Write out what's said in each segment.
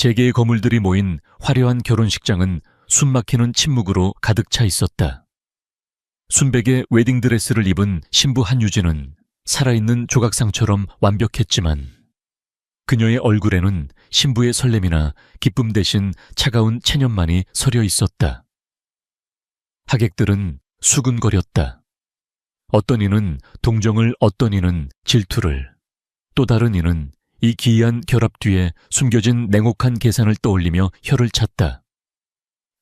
재계의 거물들이 모인 화려한 결혼식장은 숨막히는 침묵으로 가득 차 있었다. 순백의 웨딩드레스를 입은 신부 한유진은 살아있는 조각상처럼 완벽했지만 그녀의 얼굴에는 신부의 설렘이나 기쁨 대신 차가운 체념만이 서려 있었다. 하객들은 수근거렸다. 어떤 이는 동정을, 어떤 이는 질투를, 또 다른 이는 이 기이한 결합 뒤에 숨겨진 냉혹한 계산을 떠올리며 혀를 찼다.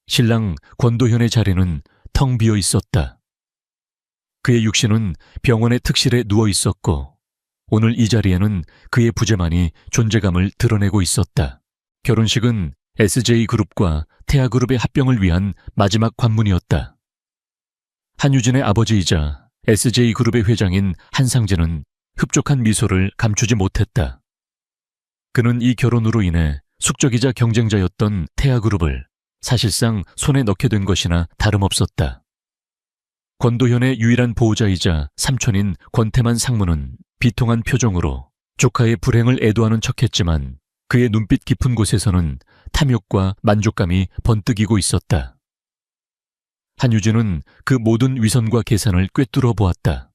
신랑 권도현의 자리는 텅 비어 있었다. 그의 육신은 병원의 특실에 누워 있었고 오늘 이 자리에는 그의 부재만이 존재감을 드러내고 있었다. 결혼식은 SJ그룹과 태아그룹의 합병을 위한 마지막 관문이었다. 한유진의 아버지이자 SJ그룹의 회장인 한상재는 흡족한 미소를 감추지 못했다. 그는 이 결혼으로 인해 숙적이자 경쟁자였던 태아그룹을 사실상 손에 넣게 된 것이나 다름없었다. 권도현의 유일한 보호자이자 삼촌인 권태만 상무는 비통한 표정으로 조카의 불행을 애도하는 척했지만 그의 눈빛 깊은 곳에서는 탐욕과 만족감이 번뜩이고 있었다. 한유진은 그 모든 위선과 계산을 꿰뚫어 보았다.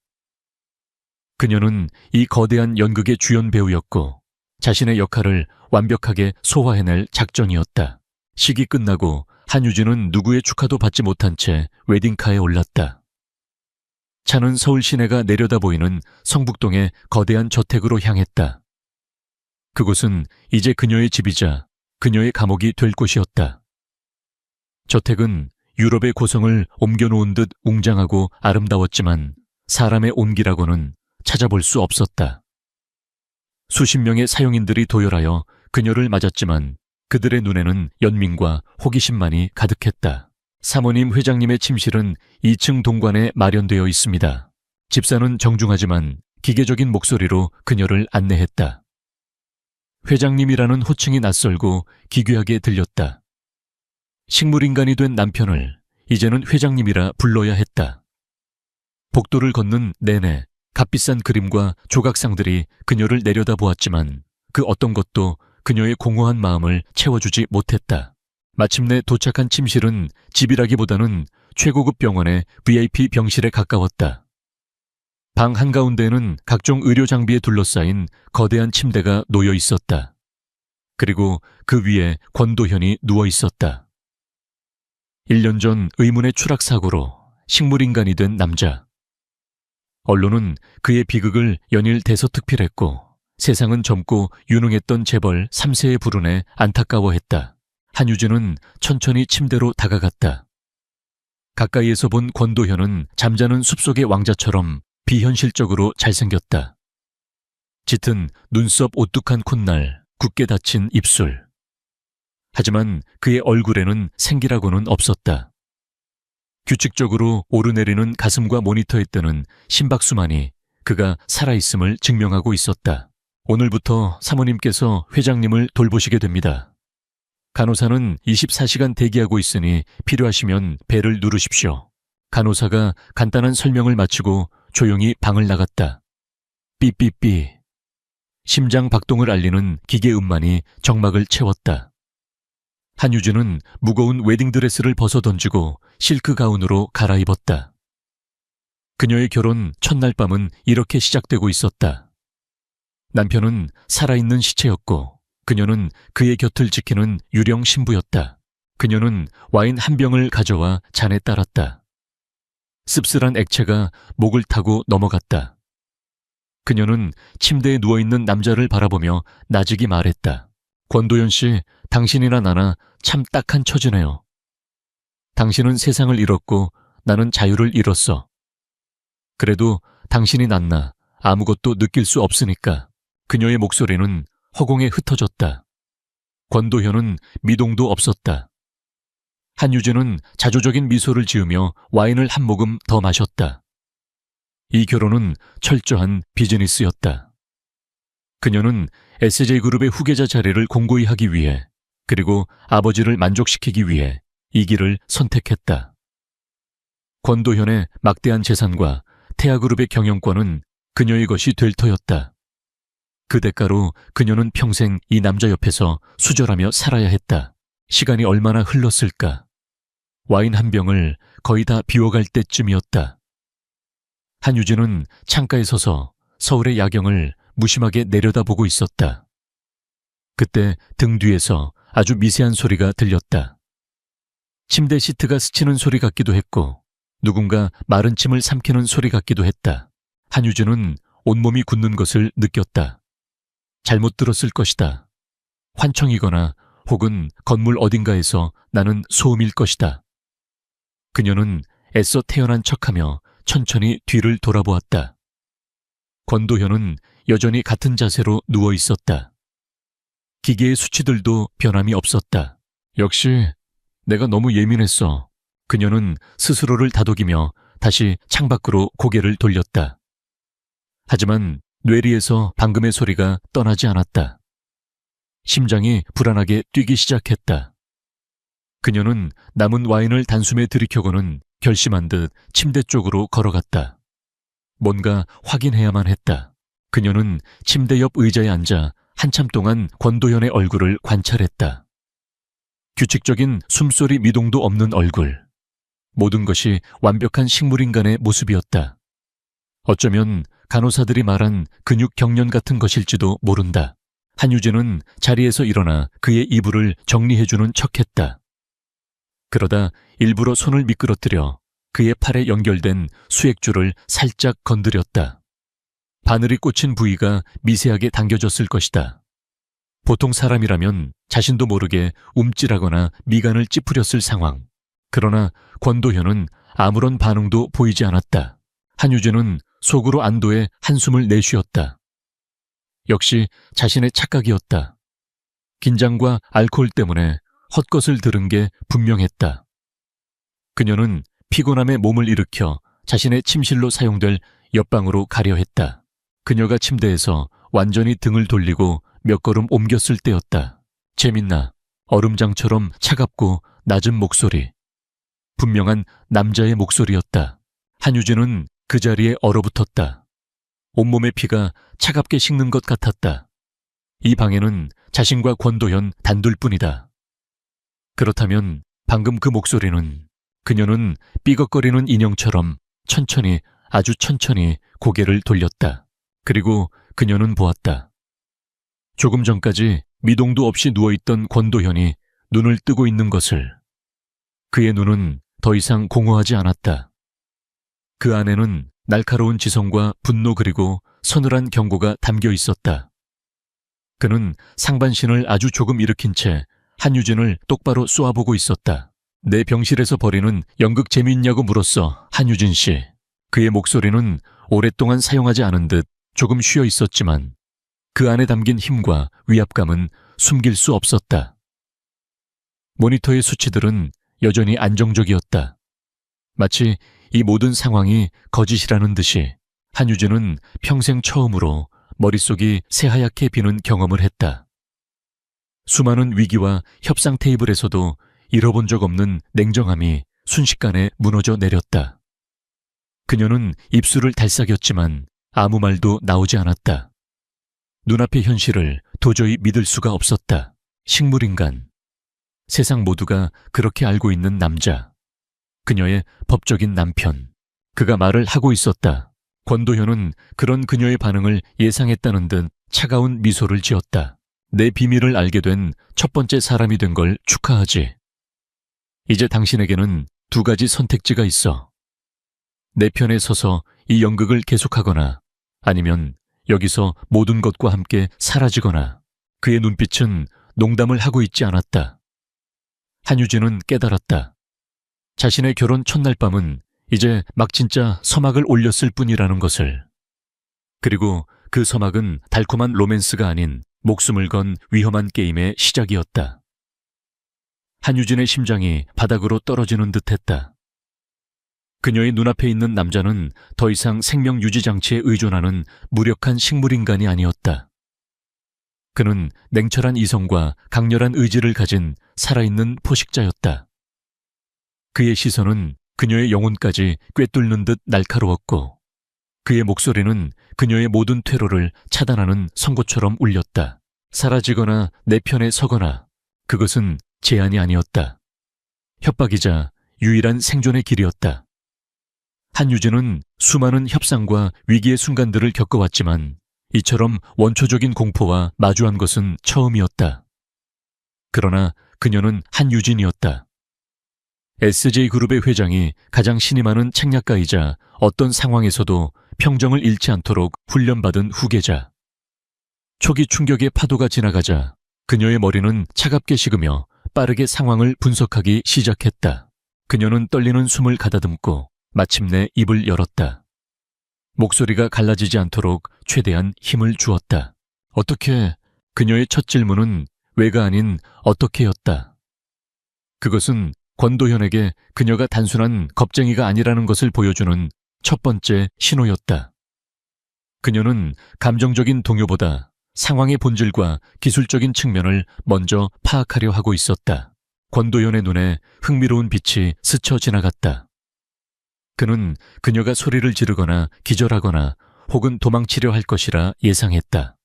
그녀는 이 거대한 연극의 주연 배우였고 자신의 역할을 완벽하게 소화해낼 작정이었다. 식이 끝나고 한유진은 누구의 축하도 받지 못한 채 웨딩카에 올랐다. 차는 서울 시내가 내려다 보이는 성북동의 거대한 저택으로 향했다. 그곳은 이제 그녀의 집이자 그녀의 감옥이 될 곳이었다. 저택은 유럽의 고성을 옮겨놓은 듯 웅장하고 아름다웠지만 사람의 온기라고는 찾아볼 수 없었다. 수십 명의 사용인들이 도열하여 그녀를 맞았지만 그들의 눈에는 연민과 호기심만이 가득했다. 사모님 회장님의 침실은 2층 동관에 마련되어 있습니다. 집사는 정중하지만 기계적인 목소리로 그녀를 안내했다. 회장님이라는 호칭이 낯설고 기괴하게 들렸다. 식물인간이 된 남편을 이제는 회장님이라 불러야 했다. 복도를 걷는 내내 값비싼 그림과 조각상들이 그녀를 내려다보았지만 그 어떤 것도 그녀의 공허한 마음을 채워주지 못했다. 마침내 도착한 침실은 집이라기보다는 최고급 병원의 VIP 병실에 가까웠다. 방 한가운데에는 각종 의료 장비에 둘러싸인 거대한 침대가 놓여 있었다. 그리고 그 위에 권도현이 누워 있었다. 1년 전 의문의 추락사고로 식물인간이 된 남자. 언론은 그의 비극을 연일 대서특필했고 세상은 젊고 유능했던 재벌 3세의 불운에 안타까워했다. 한유진은 천천히 침대로 다가갔다. 가까이에서 본 권도현은 잠자는 숲속의 왕자처럼 비현실적으로 잘생겼다. 짙은 눈썹 오뚝한 콧날, 굳게 닫힌 입술. 하지만 그의 얼굴에는 생기라고는 없었다. 규칙적으로 오르내리는 가슴과 모니터에 뜨는 심박수만이 그가 살아있음을 증명하고 있었다. 오늘부터 사모님께서 회장님을 돌보시게 됩니다. 간호사는 24시간 대기하고 있으니 필요하시면 벨을 누르십시오. 간호사가 간단한 설명을 마치고 조용히 방을 나갔다. 삐삐삐. 심장 박동을 알리는 기계 음만이 정막을 채웠다. 한유진은 무거운 웨딩드레스를 벗어던지고 실크 가운으로 갈아입었다. 그녀의 결혼 첫날 밤은 이렇게 시작되고 있었다. 남편은 살아있는 시체였고 그녀는 그의 곁을 지키는 유령 신부였다. 그녀는 와인 한 병을 가져와 잔에 따랐다. 씁쓸한 액체가 목을 타고 넘어갔다. 그녀는 침대에 누워있는 남자를 바라보며 나직이 말했다. 권도현 씨, 당신이나 나나 참 딱한 처지네요. 당신은 세상을 잃었고 나는 자유를 잃었어. 그래도 당신이 낫나 아무것도 느낄 수 없으니까. 그녀의 목소리는 허공에 흩어졌다. 권도현은 미동도 없었다. 한유진은 자조적인 미소를 지으며 와인을 한 모금 더 마셨다. 이 결혼은 철저한 비즈니스였다. 그녀는 SJ그룹의 후계자 자리를 공고히 하기 위해 그리고 아버지를 만족시키기 위해 이 길을 선택했다. 권도현의 막대한 재산과 태아그룹의 경영권은 그녀의 것이 될 터였다. 그 대가로 그녀는 평생 이 남자 옆에서 수절하며 살아야 했다. 시간이 얼마나 흘렀을까. 와인 한 병을 거의 다 비워갈 때쯤이었다. 한유진은 창가에 서서 서울의 야경을 무심하게 내려다보고 있었다. 그때 등 뒤에서 아주 미세한 소리가 들렸다. 침대 시트가 스치는 소리 같기도 했고 누군가 마른 침을 삼키는 소리 같기도 했다. 한유진은 온몸이 굳는 것을 느꼈다. 잘못 들었을 것이다. 환청이거나 혹은 건물 어딘가에서 나는 소음일 것이다. 그녀는 애써 태어난 척하며 천천히 뒤를 돌아보았다. 권도현은 여전히 같은 자세로 누워 있었다. 기계의 수치들도 변함이 없었다. 역시 내가 너무 예민했어. 그녀는 스스로를 다독이며 다시 창밖으로 고개를 돌렸다. 하지만 뇌리에서 방금의 소리가 떠나지 않았다. 심장이 불안하게 뛰기 시작했다. 그녀는 남은 와인을 단숨에 들이켜고는 결심한 듯 침대 쪽으로 걸어갔다. 뭔가 확인해야만 했다. 그녀는 침대 옆 의자에 앉아 한참 동안 권도현의 얼굴을 관찰했다. 규칙적인 숨소리 미동도 없는 얼굴. 모든 것이 완벽한 식물인간의 모습이었다. 어쩌면 간호사들이 말한 근육 경련 같은 것일지도 모른다. 한유진은 자리에서 일어나 그의 이불을 정리해주는 척했다. 그러다 일부러 손을 미끄러뜨려 그의 팔에 연결된 수액줄을 살짝 건드렸다. 바늘이 꽂힌 부위가 미세하게 당겨졌을 것이다. 보통 사람이라면 자신도 모르게 움찔하거나 미간을 찌푸렸을 상황. 그러나 권도현은 아무런 반응도 보이지 않았다. 한유진은 속으로 안도의 한숨을 내쉬었다. 역시 자신의 착각이었다. 긴장과 알코올 때문에 헛것을 들은 게 분명했다. 그녀는 피곤함에 몸을 일으켜 자신의 침실로 사용될 옆방으로 가려 했다. 그녀가 침대에서 완전히 등을 돌리고 몇 걸음 옮겼을 때였다. 재밌나? 얼음장처럼 차갑고 낮은 목소리. 분명한 남자의 목소리였다. 한유진은 그 자리에 얼어붙었다. 온몸의 피가 차갑게 식는 것 같았다. 이 방에는 자신과 권도현 단둘뿐이다. 그렇다면 방금 그 목소리는 그녀는 삐걱거리는 인형처럼 천천히 아주 천천히 고개를 돌렸다. 그리고 그녀는 보았다. 조금 전까지 미동도 없이 누워있던 권도현이 눈을 뜨고 있는 것을. 그의 눈은 더 이상 공허하지 않았다. 그 안에는 날카로운 지성과 분노 그리고 서늘한 경고가 담겨 있었다. 그는 상반신을 아주 조금 일으킨 채 한유진을 똑바로 쏘아보고 있었다. 내 병실에서 벌이는 연극 재미있냐고 물었어, 한유진 씨. 그의 목소리는 오랫동안 사용하지 않은 듯 조금 쉬어 있었지만 그 안에 담긴 힘과 위압감은 숨길 수 없었다. 모니터의 수치들은 여전히 안정적이었다. 마치 이 모든 상황이 거짓이라는 듯이 한유진은 평생 처음으로 머릿속이 새하얗게 비는 경험을 했다. 수많은 위기와 협상 테이블에서도 잃어본 적 없는 냉정함이 순식간에 무너져 내렸다. 그녀는 입술을 달싹였지만 아무 말도 나오지 않았다. 눈앞의 현실을 도저히 믿을 수가 없었다. 식물인간. 세상 모두가 그렇게 알고 있는 남자. 그녀의 법적인 남편. 그가 말을 하고 있었다. 권도현은 그런 그녀의 반응을 예상했다는 듯 차가운 미소를 지었다. 내 비밀을 알게 된 첫 번째 사람이 된 걸 축하하지. 이제 당신에게는 두 가지 선택지가 있어. 내 편에 서서 이 연극을 계속하거나 아니면 여기서 모든 것과 함께 사라지거나. 그의 눈빛은 농담을 하고 있지 않았다. 한유진은 깨달았다. 자신의 결혼 첫날 밤은 이제 막 진짜 서막을 올렸을 뿐이라는 것을. 그리고 그 서막은 달콤한 로맨스가 아닌 목숨을 건 위험한 게임의 시작이었다. 한유진의 심장이 바닥으로 떨어지는 듯했다. 그녀의 눈앞에 있는 남자는 더 이상 생명 유지 장치에 의존하는 무력한 식물인간이 아니었다. 그는 냉철한 이성과 강렬한 의지를 가진 살아있는 포식자였다. 그의 시선은 그녀의 영혼까지 꿰뚫는 듯 날카로웠고 그의 목소리는 그녀의 모든 퇴로를 차단하는 선고처럼 울렸다. 사라지거나 내 편에 서거나 그것은 제안이 아니었다. 협박이자 유일한 생존의 길이었다. 한유진은 수많은 협상과 위기의 순간들을 겪어왔지만 이처럼 원초적인 공포와 마주한 것은 처음이었다. 그러나 그녀는 한유진이었다. SJ그룹의 회장이 가장 신이 많은 책략가이자 어떤 상황에서도 평정을 잃지 않도록 훈련받은 후계자. 초기 충격의 파도가 지나가자 그녀의 머리는 차갑게 식으며 빠르게 상황을 분석하기 시작했다. 그녀는 떨리는 숨을 가다듬고 마침내 입을 열었다. 목소리가 갈라지지 않도록 최대한 힘을 주었다. 어떻게? 그녀의 첫 질문은 왜가 아닌 어떻게였다. 그것은 권도현에게 그녀가 단순한 겁쟁이가 아니라는 것을 보여주는 첫 번째 신호였다. 그녀는 감정적인 동요보다 상황의 본질과 기술적인 측면을 먼저 파악하려 하고 있었다. 권도현의 눈에 흥미로운 빛이 스쳐 지나갔다. 그는 그녀가 소리를 지르거나 기절하거나 혹은 도망치려 할 것이라 예상했다.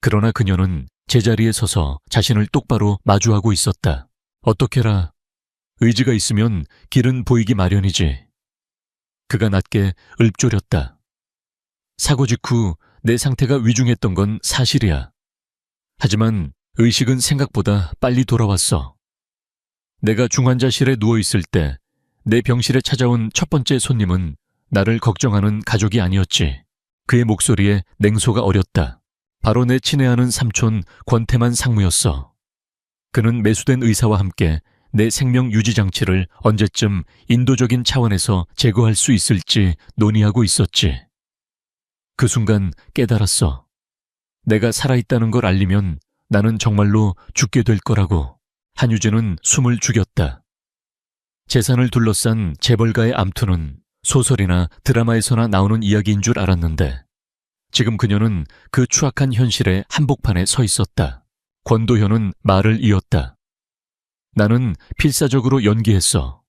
그러나 그녀는 제자리에 서서 자신을 똑바로 마주하고 있었다. 어떻게라? 의지가 있으면 길은 보이기 마련이지. 그가 낮게 읊조렸다. 사고 직후 내 상태가 위중했던 건 사실이야. 하지만 의식은 생각보다 빨리 돌아왔어. 내가 중환자실에 누워있을 때 내 병실에 찾아온 첫 번째 손님은 나를 걱정하는 가족이 아니었지. 그의 목소리에 냉소가 어렸다. 바로 내 친애하는 삼촌 권태만 상무였어. 그는 매수된 의사와 함께 내 생명 유지 장치를 언제쯤 인도적인 차원에서 제거할 수 있을지 논의하고 있었지. 그 순간 깨달았어. 내가 살아있다는 걸 알리면 나는 정말로 죽게 될 거라고. 한유진은 숨을 죽였다. 재산을 둘러싼 재벌가의 암투는 소설이나 드라마에서나 나오는 이야기인 줄 알았는데 지금 그녀는 그 추악한 현실의 한복판에 서 있었다. 권도현은 말을 이었다. 나는 필사적으로 연기했어.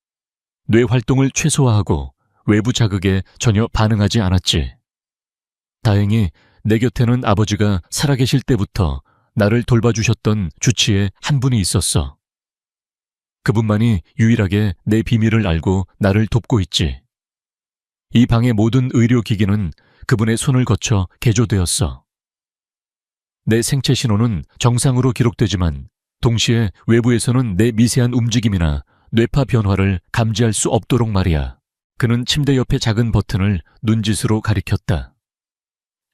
뇌 활동을 최소화하고 외부 자극에 전혀 반응하지 않았지. 다행히 내 곁에는 아버지가 살아계실 때부터 나를 돌봐주셨던 주치의 한 분이 있었어. 그분만이 유일하게 내 비밀을 알고 나를 돕고 있지. 이 방의 모든 의료기기는 그분의 손을 거쳐 개조되었어. 내 생체 신호는 정상으로 기록되지만 동시에 외부에서는 내 미세한 움직임이나 뇌파 변화를 감지할 수 없도록 말이야. 그는 침대 옆의 작은 버튼을 눈짓으로 가리켰다.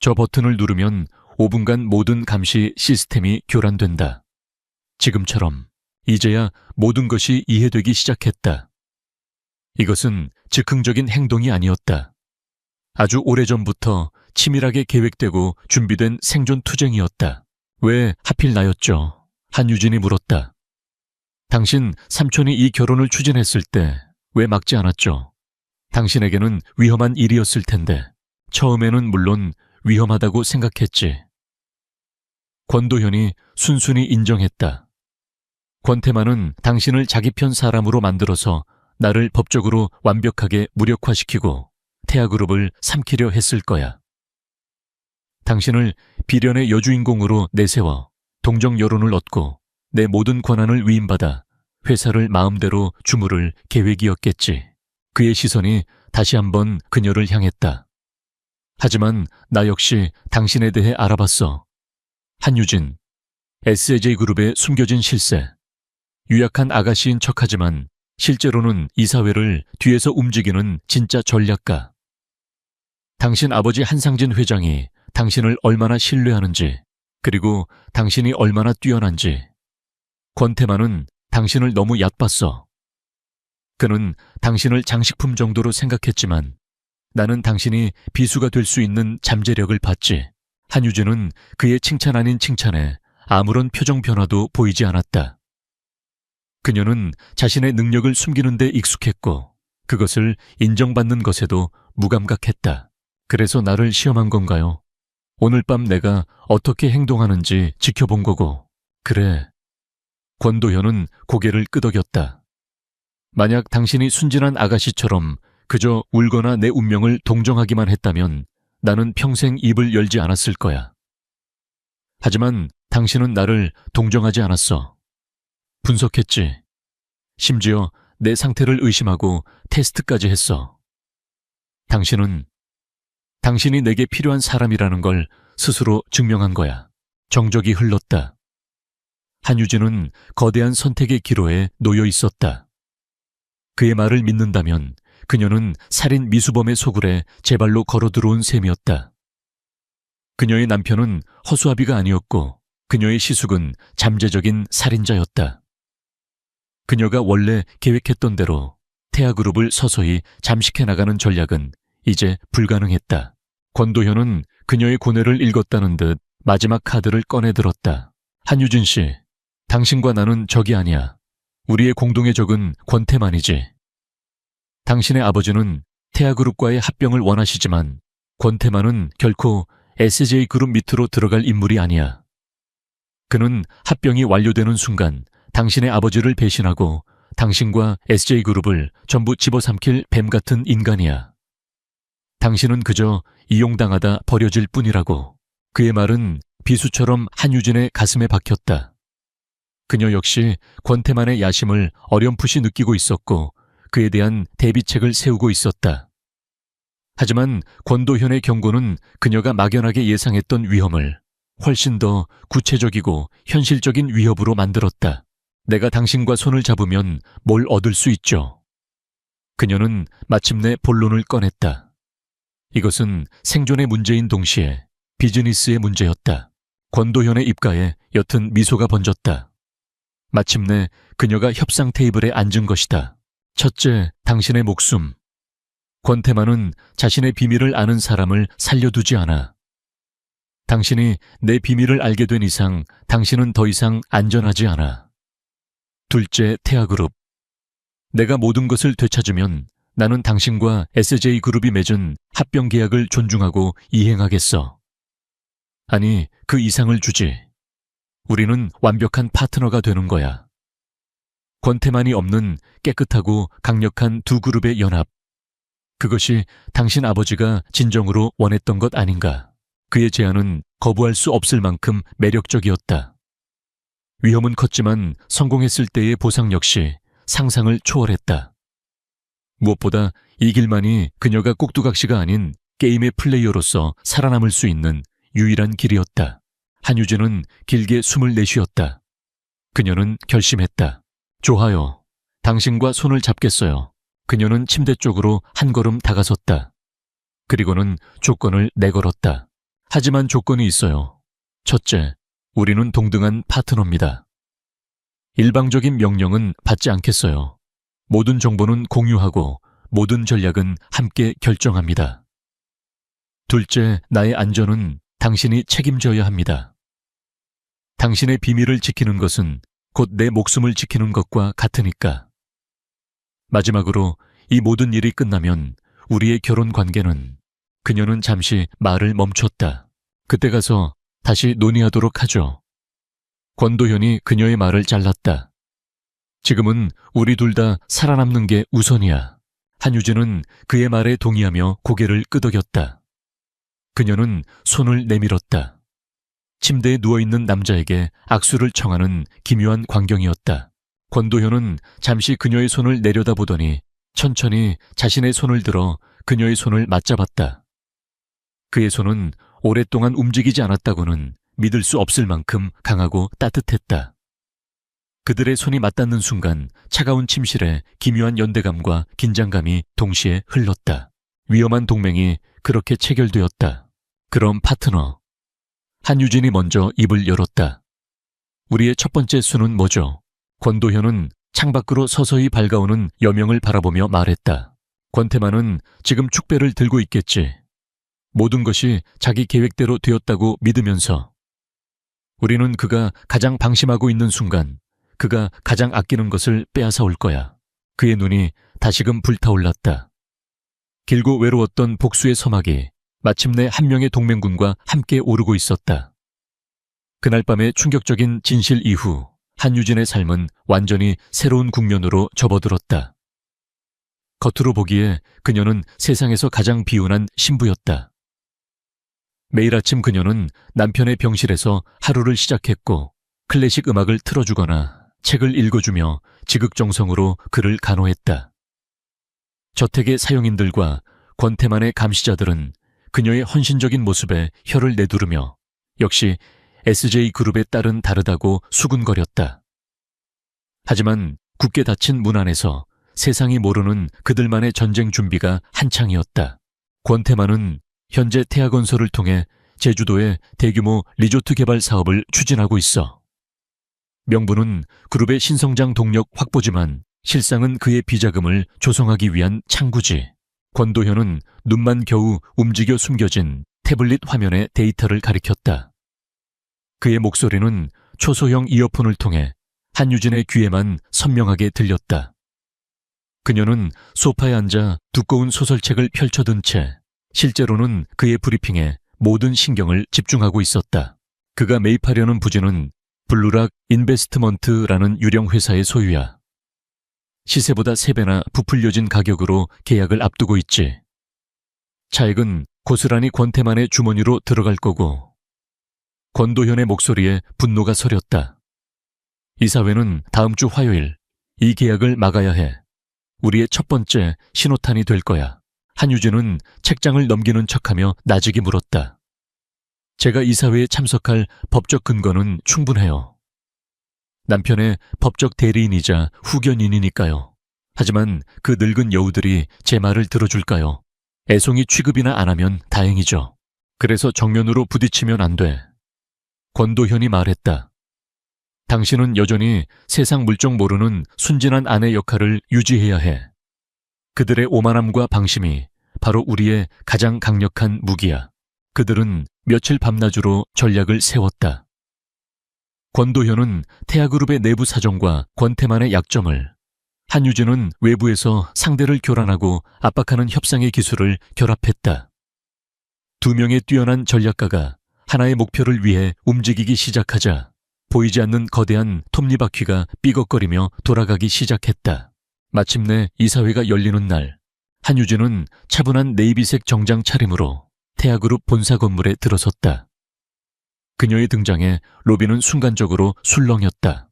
저 버튼을 누르면 5분간 모든 감시 시스템이 교란된다. 지금처럼 이제야 모든 것이 이해되기 시작했다. 이것은 즉흥적인 행동이 아니었다. 아주 오래전부터 치밀하게 계획되고 준비된 생존 투쟁이었다. 왜 하필 나였죠? 한유진이 물었다. 당신 삼촌이 이 결혼을 추진했을 때 왜 막지 않았죠? 당신에게는 위험한 일이었을 텐데 처음에는 물론 위험하다고 생각했지. 권도현이 순순히 인정했다. 권태만은 당신을 자기 편 사람으로 만들어서 나를 법적으로 완벽하게 무력화시키고 태아그룹을 삼키려 했을 거야. 당신을 비련의 여주인공으로 내세워 동정 여론을 얻고 내 모든 권한을 위임받아 회사를 마음대로 주무를 계획이었겠지. 그의 시선이 다시 한번 그녀를 향했다. 하지만 나 역시 당신에 대해 알아봤어. 한유진, SJ그룹의 숨겨진 실세. 유약한 아가씨인 척하지만 실제로는 이 사회를 뒤에서 움직이는 진짜 전략가. 당신 아버지 한상진 회장이 당신을 얼마나 신뢰하는지, 그리고 당신이 얼마나 뛰어난지. 권태만은 당신을 너무 얕봤어. 그는 당신을 장식품 정도로 생각했지만 나는 당신이 비수가 될 수 있는 잠재력을 봤지. 한유진은 그의 칭찬 아닌 칭찬에 아무런 표정 변화도 보이지 않았다. 그녀는 자신의 능력을 숨기는 데 익숙했고 그것을 인정받는 것에도 무감각했다. 그래서 나를 시험한 건가요? 오늘 밤 내가 어떻게 행동하는지 지켜본 거고. 그래. 권도현은 고개를 끄덕였다. 만약 당신이 순진한 아가씨처럼 그저 울거나 내 운명을 동정하기만 했다면 나는 평생 입을 열지 않았을 거야. 하지만 당신은 나를 동정하지 않았어. 분석했지. 심지어 내 상태를 의심하고 테스트까지 했어. 당신이 내게 필요한 사람이라는 걸 스스로 증명한 거야. 정적이 흘렀다. 한유진은 거대한 선택의 기로에 놓여 있었다. 그의 말을 믿는다면 그녀는 살인 미수범의 소굴에 제 발로 걸어 들어온 셈이었다. 그녀의 남편은 허수아비가 아니었고 그녀의 시숙은 잠재적인 살인자였다. 그녀가 원래 계획했던 대로 태아그룹을 서서히 잠식해 나가는 전략은 이제 불가능했다. 권도현은 그녀의 고뇌를 읽었다는 듯 마지막 카드를 꺼내 들었다. 한유진 씨, 당신과 나는 적이 아니야. 우리의 공동의 적은 권태만이지. 당신의 아버지는 태아그룹과의 합병을 원하시지만 권태만은 결코 SJ그룹 밑으로 들어갈 인물이 아니야. 그는 합병이 완료되는 순간 당신의 아버지를 배신하고 당신과 SJ그룹을 전부 집어삼킬 뱀 같은 인간이야. 당신은 그저 이용당하다 버려질 뿐이라고. 그의 말은 비수처럼 한유진의 가슴에 박혔다. 그녀 역시 권태만의 야심을 어렴풋이 느끼고 있었고 그에 대한 대비책을 세우고 있었다. 하지만 권도현의 경고는 그녀가 막연하게 예상했던 위험을 훨씬 더 구체적이고 현실적인 위협으로 만들었다. 내가 당신과 손을 잡으면 뭘 얻을 수 있죠. 그녀는 마침내 본론을 꺼냈다. 이것은 생존의 문제인 동시에 비즈니스의 문제였다. 권도현의 입가에 옅은 미소가 번졌다. 마침내 그녀가 협상 테이블에 앉은 것이다. 첫째, 당신의 목숨. 권태만은 자신의 비밀을 아는 사람을 살려두지 않아. 당신이 내 비밀을 알게 된 이상 당신은 더 이상 안전하지 않아. 둘째, 태아그룹. 내가 모든 것을 되찾으면 나는 당신과 SJ그룹이 맺은 합병 계약을 존중하고 이행하겠어. 아니, 그 이상을 주지. 우리는 완벽한 파트너가 되는 거야. 권태만이 없는 깨끗하고 강력한 두 그룹의 연합. 그것이 당신 아버지가 진정으로 원했던 것 아닌가. 그의 제안은 거부할 수 없을 만큼 매력적이었다. 위험은 컸지만 성공했을 때의 보상 역시 상상을 초월했다. 무엇보다 이 길만이 그녀가 꼭두각시가 아닌 게임의 플레이어로서 살아남을 수 있는 유일한 길이었다. 한유진은 길게 숨을 내쉬었다. 그녀는 결심했다. 좋아요. 당신과 손을 잡겠어요. 그녀는 침대 쪽으로 한 걸음 다가섰다. 그리고는 조건을 내걸었다. 하지만 조건이 있어요. 첫째, 우리는 동등한 파트너입니다. 일방적인 명령은 받지 않겠어요. 모든 정보는 공유하고 모든 전략은 함께 결정합니다. 둘째, 나의 안전은 당신이 책임져야 합니다. 당신의 비밀을 지키는 것은 곧 내 목숨을 지키는 것과 같으니까. 마지막으로 이 모든 일이 끝나면 우리의 결혼 관계는. 그녀는 잠시 말을 멈췄다. 그때 가서 다시 논의하도록 하죠. 권도현이 그녀의 말을 잘랐다. 지금은 우리 둘 다 살아남는 게 우선이야. 한유진은 그의 말에 동의하며 고개를 끄덕였다. 그녀는 손을 내밀었다. 침대에 누워있는 남자에게 악수를 청하는 기묘한 광경이었다. 권도현은 잠시 그녀의 손을 내려다보더니 천천히 자신의 손을 들어 그녀의 손을 맞잡았다. 그의 손은 오랫동안 움직이지 않았다고는 믿을 수 없을 만큼 강하고 따뜻했다. 그들의 손이 맞닿는 순간 차가운 침실에 기묘한 연대감과 긴장감이 동시에 흘렀다. 위험한 동맹이 그렇게 체결되었다. 그럼 파트너. 한유진이 먼저 입을 열었다. 우리의 첫 번째 수는 뭐죠? 권도현은 창밖으로 서서히 밝아오는 여명을 바라보며 말했다. 권태만은 지금 축배를 들고 있겠지. 모든 것이 자기 계획대로 되었다고 믿으면서. 우리는 그가 가장 방심하고 있는 순간 그가 가장 아끼는 것을 빼앗아 올 거야. 그의 눈이 다시금 불타올랐다. 길고 외로웠던 복수의 서막이 마침내 한 명의 동맹군과 함께 오르고 있었다. 그날 밤의 충격적인 진실 이후 한유진의 삶은 완전히 새로운 국면으로 접어들었다. 겉으로 보기에 그녀는 세상에서 가장 비운한 신부였다. 매일 아침 그녀는 남편의 병실에서 하루를 시작했고 클래식 음악을 틀어주거나 책을 읽어주며 지극정성으로 그를 간호했다. 저택의 사용인들과 권태만의 감시자들은 그녀의 헌신적인 모습에 혀를 내두르며 역시 SJ그룹의 딸은 다르다고 수군거렸다. 하지만 굳게 닫힌 문 안에서 세상이 모르는 그들만의 전쟁 준비가 한창이었다. 권태만은 현재 태아건설을 통해 제주도에 대규모 리조트 개발 사업을 추진하고 있어. 명분은 그룹의 신성장 동력 확보지만 실상은 그의 비자금을 조성하기 위한 창구지. 권도현은 눈만 겨우 움직여 숨겨진 태블릿 화면에 데이터를 가리켰다. 그의 목소리는 초소형 이어폰을 통해 한유진의 귀에만 선명하게 들렸다. 그녀는 소파에 앉아 두꺼운 소설책을 펼쳐둔 채 실제로는 그의 브리핑에 모든 신경을 집중하고 있었다. 그가 매입하려는 부지는 블루락 인베스트먼트라는 유령 회사의 소유야. 시세보다 3배나 부풀려진 가격으로 계약을 앞두고 있지. 차액은 고스란히 권태만의 주머니로 들어갈 거고. 권도현의 목소리에 분노가 서렸다. 이사회는 다음 주 화요일 이 계약을 막아야 해. 우리의 첫 번째 신호탄이 될 거야. 한유진은 책장을 넘기는 척하며 나직이 물었다. 제가 이사회에 참석할 법적 근거는 충분해요. 남편의 법적 대리인이자 후견인이니까요. 하지만 그 늙은 여우들이 제 말을 들어줄까요? 애송이 취급이나 안 하면 다행이죠. 그래서 정면으로 부딪히면 안 돼. 권도현이 말했다. 당신은 여전히 세상 물정 모르는 순진한 아내 역할을 유지해야 해. 그들의 오만함과 방심이 바로 우리의 가장 강력한 무기야. 그들은 며칠 밤낮으로 전략을 세웠다. 권도현은 태아그룹의 내부 사정과 권태만의 약점을, 한유진은 외부에서 상대를 교란하고 압박하는 협상의 기술을 결합했다. 2명의 뛰어난 전략가가 하나의 목표를 위해 움직이기 시작하자 보이지 않는 거대한 톱니바퀴가 삐걱거리며 돌아가기 시작했다. 마침내 이사회가 열리는 날, 한유진은 차분한 네이비색 정장 차림으로 태아그룹 본사 건물에 들어섰다. 그녀의 등장에 로비는 순간적으로 술렁였다.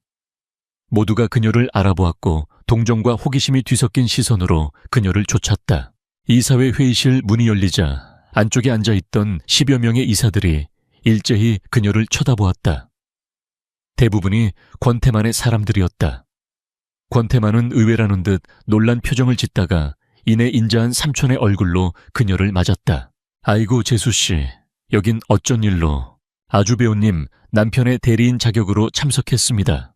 모두가 그녀를 알아보았고 동정과 호기심이 뒤섞인 시선으로 그녀를 쫓았다. 이사회 회의실 문이 열리자 안쪽에 앉아있던 10여 명의 이사들이 일제히 그녀를 쳐다보았다. 대부분이 권태만의 사람들이었다. 권태만은 의외라는 듯 놀란 표정을 짓다가 이내 인자한 삼촌의 얼굴로 그녀를 맞았다. 아이고 재수씨, 여긴 어쩐 일로. 아주배우님, 남편의 대리인 자격으로 참석했습니다.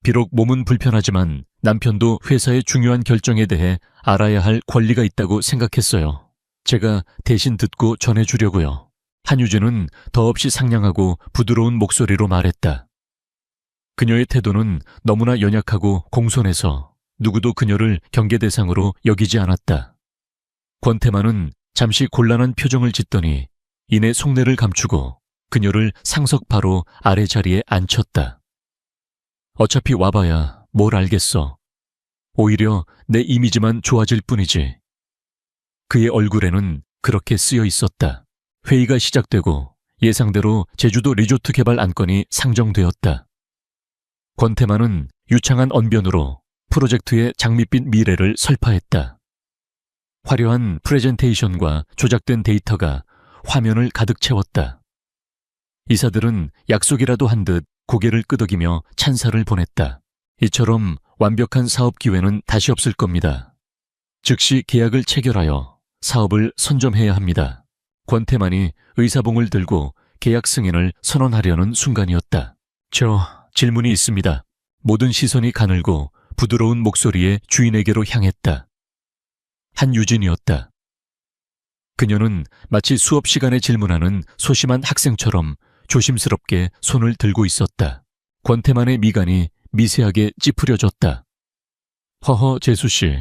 비록 몸은 불편하지만 남편도 회사의 중요한 결정에 대해 알아야 할 권리가 있다고 생각했어요. 제가 대신 듣고 전해주려고요. 한유진은 더없이 상냥하고 부드러운 목소리로 말했다. 그녀의 태도는 너무나 연약하고 공손해서 누구도 그녀를 경계 대상으로 여기지 않았다. 권태만은 잠시 곤란한 표정을 짓더니 이내 속내를 감추고 그녀를 상석 바로 아래 자리에 앉혔다. 어차피 와봐야 뭘 알겠어. 오히려 내 이미지만 좋아질 뿐이지. 그의 얼굴에는 그렇게 쓰여 있었다. 회의가 시작되고 예상대로 제주도 리조트 개발 안건이 상정되었다. 권태만은 유창한 언변으로 프로젝트의 장밋빛 미래를 설파했다. 화려한 프레젠테이션과 조작된 데이터가 화면을 가득 채웠다. 이사들은 약속이라도 한 듯 고개를 끄덕이며 찬사를 보냈다. 이처럼 완벽한 사업 기회는 다시 없을 겁니다. 즉시 계약을 체결하여 사업을 선점해야 합니다. 권태만이 의사봉을 들고 계약 승인을 선언하려는 순간이었다. 저 질문이 있습니다. 모든 시선이 가늘고 부드러운 목소리의 주인에게로 향했다. 한유진이었다. 그녀는 마치 수업 시간에 질문하는 소심한 학생처럼 조심스럽게 손을 들고 있었다. 권태만의 미간이 미세하게 찌푸려졌다. 허허 재수씨,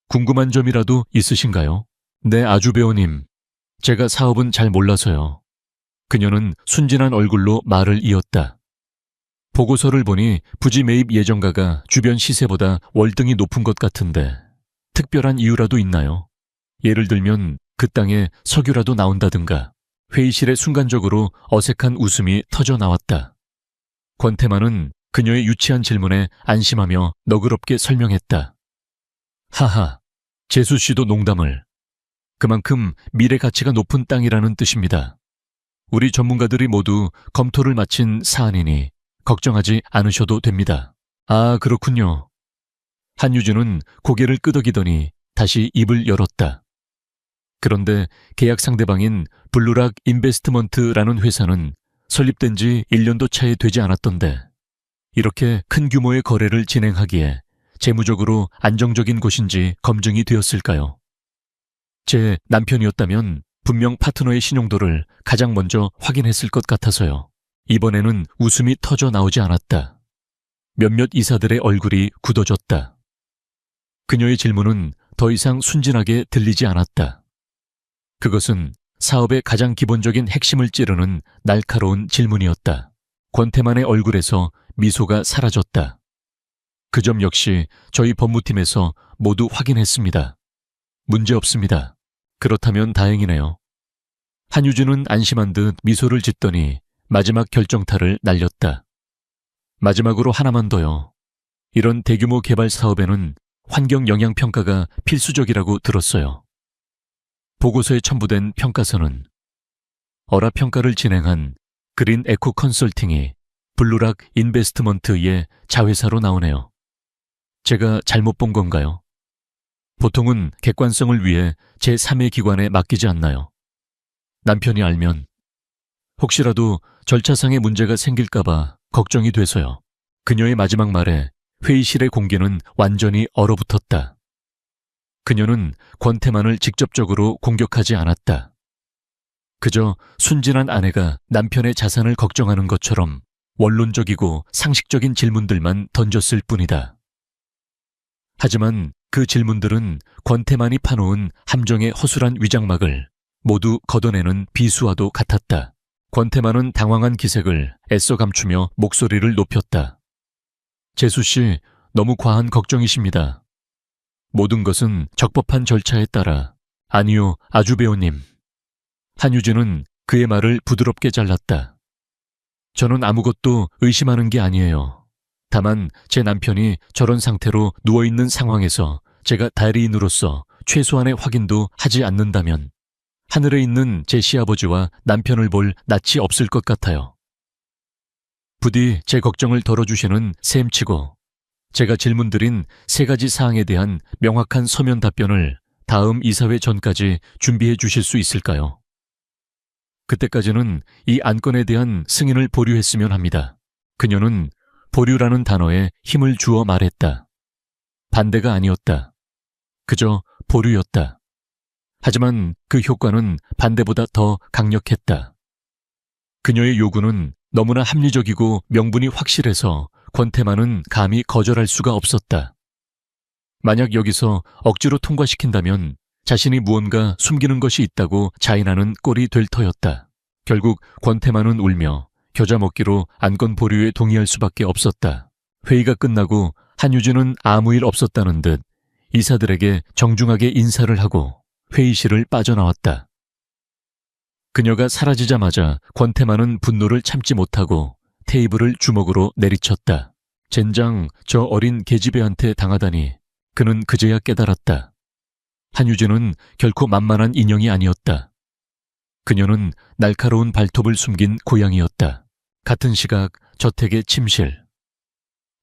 궁금한 점이라도 있으신가요? 네 아주배우님, 제가 사업은 잘 몰라서요. 그녀는 순진한 얼굴로 말을 이었다. 보고서를 보니 부지 매입 예정가가 주변 시세보다 월등히 높은 것 같은데 특별한 이유라도 있나요? 예를 들면 그 땅에 석유라도 나온다든가. 회의실에 순간적으로 어색한 웃음이 터져 나왔다. 권태만은 그녀의 유치한 질문에 안심하며 너그럽게 설명했다. 하하, 재수 씨도 농담을. 그만큼 미래 가치가 높은 땅이라는 뜻입니다. 우리 전문가들이 모두 검토를 마친 사안이니 걱정하지 않으셔도 됩니다. 아, 그렇군요. 한유진은 고개를 끄덕이더니 다시 입을 열었다. 그런데 계약 상대방인 블루락 인베스트먼트라는 회사는 설립된 지 1년도 차에 되지 않았던데 이렇게 큰 규모의 거래를 진행하기에 재무적으로 안정적인 곳인지 검증이 되었을까요? 제 남편이었다면 분명 파트너의 신용도를 가장 먼저 확인했을 것 같아서요. 이번에는 웃음이 터져 나오지 않았다. 몇몇 이사들의 얼굴이 굳어졌다. 그녀의 질문은 더 이상 순진하게 들리지 않았다. 그것은 사업의 가장 기본적인 핵심을 찌르는 날카로운 질문이었다. 권태만의 얼굴에서 미소가 사라졌다. 그 점 역시 저희 법무팀에서 모두 확인했습니다. 문제없습니다. 그렇다면 다행이네요. 한유진은 안심한 듯 미소를 짓더니 마지막 결정타를 날렸다. 마지막으로 하나만 더요. 이런 대규모 개발 사업에는 환경 영향 평가가 필수적이라고 들었어요. 보고서에 첨부된 평가서는 어라 평가를 진행한 그린 에코 컨설팅이 블루락 인베스트먼트의 자회사로 나오네요. 제가 잘못 본 건가요? 보통은 객관성을 위해 제3의 기관에 맡기지 않나요? 남편이 알면 혹시라도 절차상의 문제가 생길까봐 걱정이 돼서요. 그녀의 마지막 말에 회의실의 공기는 완전히 얼어붙었다. 그녀는 권태만을 직접적으로 공격하지 않았다. 그저 순진한 아내가 남편의 자산을 걱정하는 것처럼 원론적이고 상식적인 질문들만 던졌을 뿐이다. 하지만 그 질문들은 권태만이 파놓은 함정의 허술한 위장막을 모두 걷어내는 비수와도 같았다. 권태만은 당황한 기색을 애써 감추며 목소리를 높였다. 재수 씨, 너무 과한 걱정이십니다. 모든 것은 적법한 절차에 따라. 아니요, 아주 배우님. 한유진은 그의 말을 부드럽게 잘랐다. 저는 아무것도 의심하는 게 아니에요. 다만 제 남편이 저런 상태로 누워있는 상황에서 제가代理인으로서 최소한의 확인도 하지 않는다면 하늘에 있는 제 시아버지와 남편을 볼 낯이 없을 것 같아요. 부디 제 걱정을 덜어주시는 셈치고 제가 질문드린 3가지 사항에 대한 명확한 서면 답변을 다음 이사회 전까지 준비해 주실 수 있을까요? 그때까지는 이 안건에 대한 승인을 보류했으면 합니다. 그녀는 보류라는 단어에 힘을 주어 말했다. 반대가 아니었다. 그저 보류였다. 하지만 그 효과는 반대보다 더 강력했다. 그녀의 요구는 너무나 합리적이고 명분이 확실해서 권태만은 감히 거절할 수가 없었다. 만약 여기서 억지로 통과시킨다면 자신이 무언가 숨기는 것이 있다고 자인하는 꼴이 될 터였다. 결국 권태만은 울며 겨자 먹기로 안건 보류에 동의할 수밖에 없었다. 회의가 끝나고 한유진은 아무 일 없었다는 듯 이사들에게 정중하게 인사를 하고 회의실을 빠져나왔다. 그녀가 사라지자마자 권태만은 분노를 참지 못하고 테이블을 주먹으로 내리쳤다. 젠장 저 어린 계집애한테 당하다니 그는 그제야 깨달았다. 한유진은 결코 만만한 인형이 아니었다. 그녀는 날카로운 발톱을 숨긴 고양이였다. 같은 시각 저택의 침실.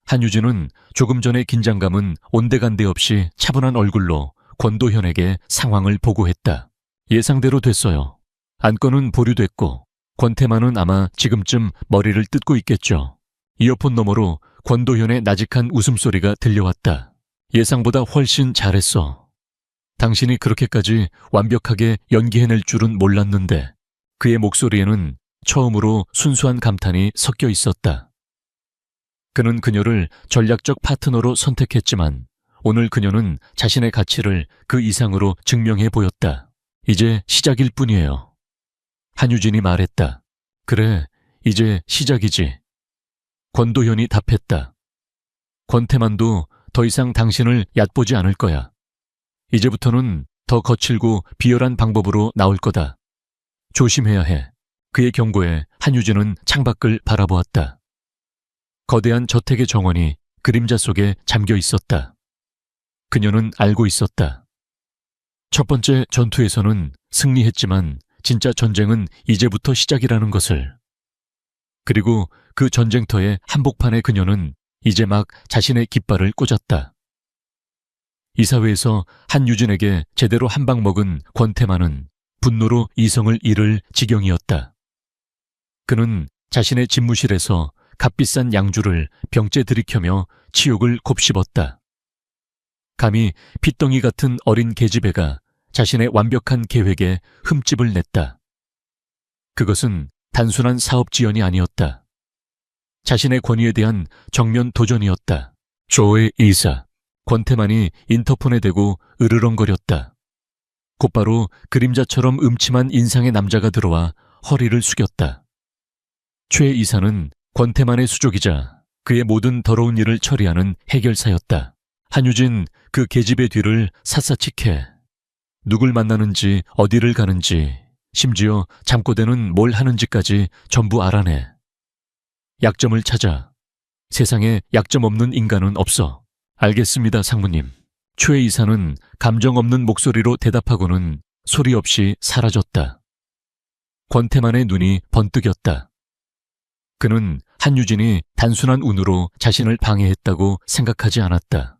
한유진은 조금 전의 긴장감은 온데간데 없이 차분한 얼굴로 권도현에게 상황을 보고했다. 예상대로 됐어요. 안건은 보류됐고 권태만은 아마 지금쯤 머리를 뜯고 있겠죠. 이어폰 너머로 권도현의 나직한 웃음소리가 들려왔다. 예상보다 훨씬 잘했어. 당신이 그렇게까지 완벽하게 연기해낼 줄은 몰랐는데. 그의 목소리에는 처음으로 순수한 감탄이 섞여 있었다. 그는 그녀를 전략적 파트너로 선택했지만 오늘 그녀는 자신의 가치를 그 이상으로 증명해 보였다. 이제 시작일 뿐이에요. 한유진이 말했다. 그래, 이제 시작이지. 권도현이 답했다. 권태만도 더 이상 당신을 얕보지 않을 거야. 이제부터는 더 거칠고 비열한 방법으로 나올 거다. 조심해야 해. 그의 경고에 한유진은 창밖을 바라보았다. 거대한 저택의 정원이 그림자 속에 잠겨 있었다. 그녀는 알고 있었다. 첫 번째 전투에서는 승리했지만 진짜 전쟁은 이제부터 시작이라는 것을. 그리고 그 전쟁터의 한복판에 그녀는 이제 막 자신의 깃발을 꽂았다. 이사회에서 한유진에게 제대로 한 방 먹은 권태만은 분노로 이성을 잃을 지경이었다. 그는 자신의 집무실에서 값비싼 양주를 병째 들이켜며 치욕을 곱씹었다. 감히 핏덩이 같은 어린 계집애가 자신의 완벽한 계획에 흠집을 냈다. 그것은 단순한 사업 지연이 아니었다. 자신의 권위에 대한 정면 도전이었다. 조의 이사 권태만이 인터폰에 대고 으르렁거렸다. 곧바로 그림자처럼 음침한 인상의 남자가 들어와 허리를 숙였다. 최 이사는 권태만의 수족이자 그의 모든 더러운 일을 처리하는 해결사였다. 한유진 그 계집의 뒤를 샅샅이 캐 누굴 만나는지 어디를 가는지 심지어 잠꼬대는 뭘 하는지까지 전부 알아내. 약점을 찾아. 세상에 약점 없는 인간은 없어. 알겠습니다, 상무님. 최 이사는 감정 없는 목소리로 대답하고는 소리 없이 사라졌다. 권태만의 눈이 번뜩였다. 그는 한유진이 단순한 운으로 자신을 방해했다고 생각하지 않았다.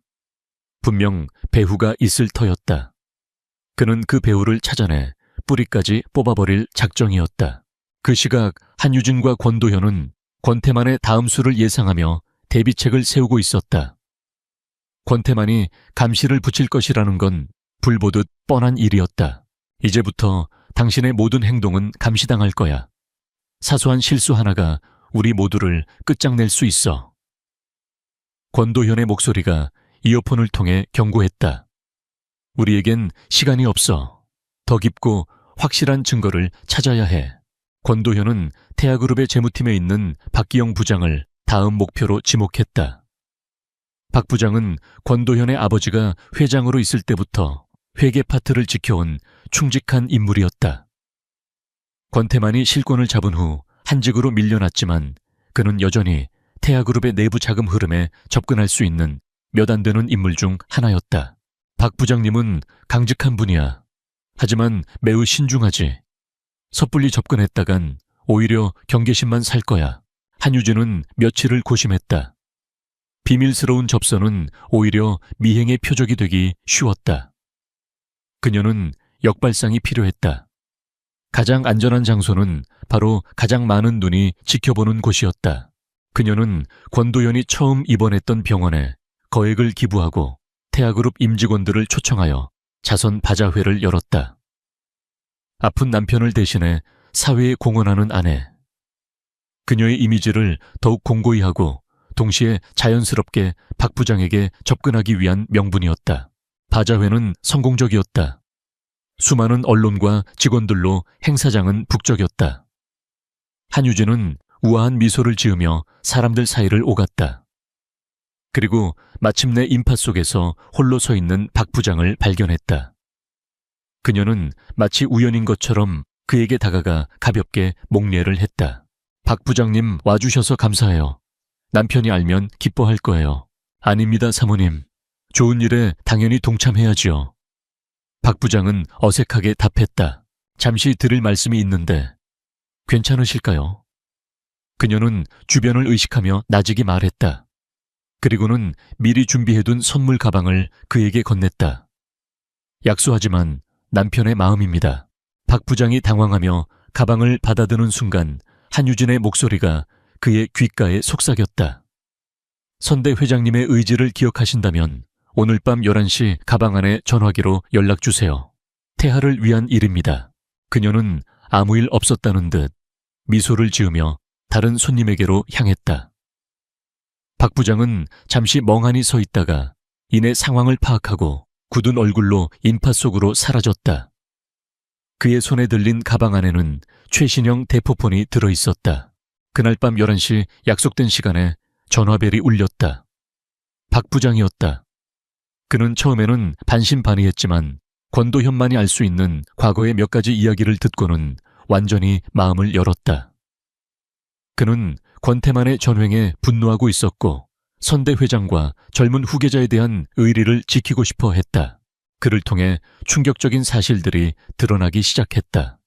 분명 배후가 있을 터였다. 그는 그 배후를 찾아내 뿌리까지 뽑아버릴 작정이었다. 그 시각 한유진과 권도현은 권태만의 다음 수를 예상하며 대비책을 세우고 있었다. 권태만이 감시를 붙일 것이라는 건 불보듯 뻔한 일이었다. 이제부터 당신의 모든 행동은 감시당할 거야. 사소한 실수 하나가 우리 모두를 끝장낼 수 있어. 권도현의 목소리가 이어폰을 통해 경고했다. 우리에겐 시간이 없어. 더 깊고 확실한 증거를 찾아야 해. 권도현은 태아그룹의 재무팀에 있는 박기영 부장을 다음 목표로 지목했다. 박 부장은 권도현의 아버지가 회장으로 있을 때부터 회계 파트를 지켜온 충직한 인물이었다. 권태만이 실권을 잡은 후 한직으로 밀려났지만 그는 여전히 태아그룹의 내부 자금 흐름에 접근할 수 있는 몇 안 되는 인물 중 하나였다. 박 부장님은 강직한 분이야. 하지만 매우 신중하지. 섣불리 접근했다간 오히려 경계심만 살 거야. 한유진은 며칠을 고심했다. 비밀스러운 접선은 오히려 미행의 표적이 되기 쉬웠다. 그녀는 역발상이 필요했다. 가장 안전한 장소는 바로 가장 많은 눈이 지켜보는 곳이었다. 그녀는 권도현이 처음 입원했던 병원에 거액을 기부하고 태아그룹 임직원들을 초청하여 자선 바자회를 열었다. 아픈 남편을 대신해 사회에 공헌하는 아내. 그녀의 이미지를 더욱 공고히 하고 동시에 자연스럽게 박 부장에게 접근하기 위한 명분이었다. 바자회는 성공적이었다. 수많은 언론과 직원들로 행사장은 북적였다. 한유진은 우아한 미소를 지으며 사람들 사이를 오갔다. 그리고 마침내 인파 속에서 홀로 서 있는 박 부장을 발견했다. 그녀는 마치 우연인 것처럼 그에게 다가가 가볍게 목례를 했다. 박 부장님 와주셔서 감사해요. 남편이 알면 기뻐할 거예요. 아닙니다, 사모님. 좋은 일에 당연히 동참해야지요. 박 부장은 어색하게 답했다. 잠시 드릴 말씀이 있는데 괜찮으실까요? 그녀는 주변을 의식하며 나직이 말했다. 그리고는 미리 준비해둔 선물 가방을 그에게 건넸다. 약소하지만 남편의 마음입니다. 박 부장이 당황하며 가방을 받아드는 순간 한유진의 목소리가 그의 귓가에 속삭였다. 선대 회장님의 의지를 기억하신다면 오늘 밤 11시 가방 안에 전화기로 연락주세요. 태하를 위한 일입니다. 그녀는 아무 일 없었다는 듯 미소를 지으며 다른 손님에게로 향했다. 박 부장은 잠시 멍하니 서 있다가 이내 상황을 파악하고 굳은 얼굴로 인파 속으로 사라졌다. 그의 손에 들린 가방 안에는 최신형 대포폰이 들어있었다. 그날 밤 11시 약속된 시간에 전화벨이 울렸다. 박 부장이었다. 그는 처음에는 반신반의했지만 권도현만이 알 수 있는 과거의 몇 가지 이야기를 듣고는 완전히 마음을 열었다. 그는 권태만의 전횡에 분노하고 있었고 선대 회장과 젊은 후계자에 대한 의리를 지키고 싶어 했다. 그를 통해 충격적인 사실들이 드러나기 시작했다.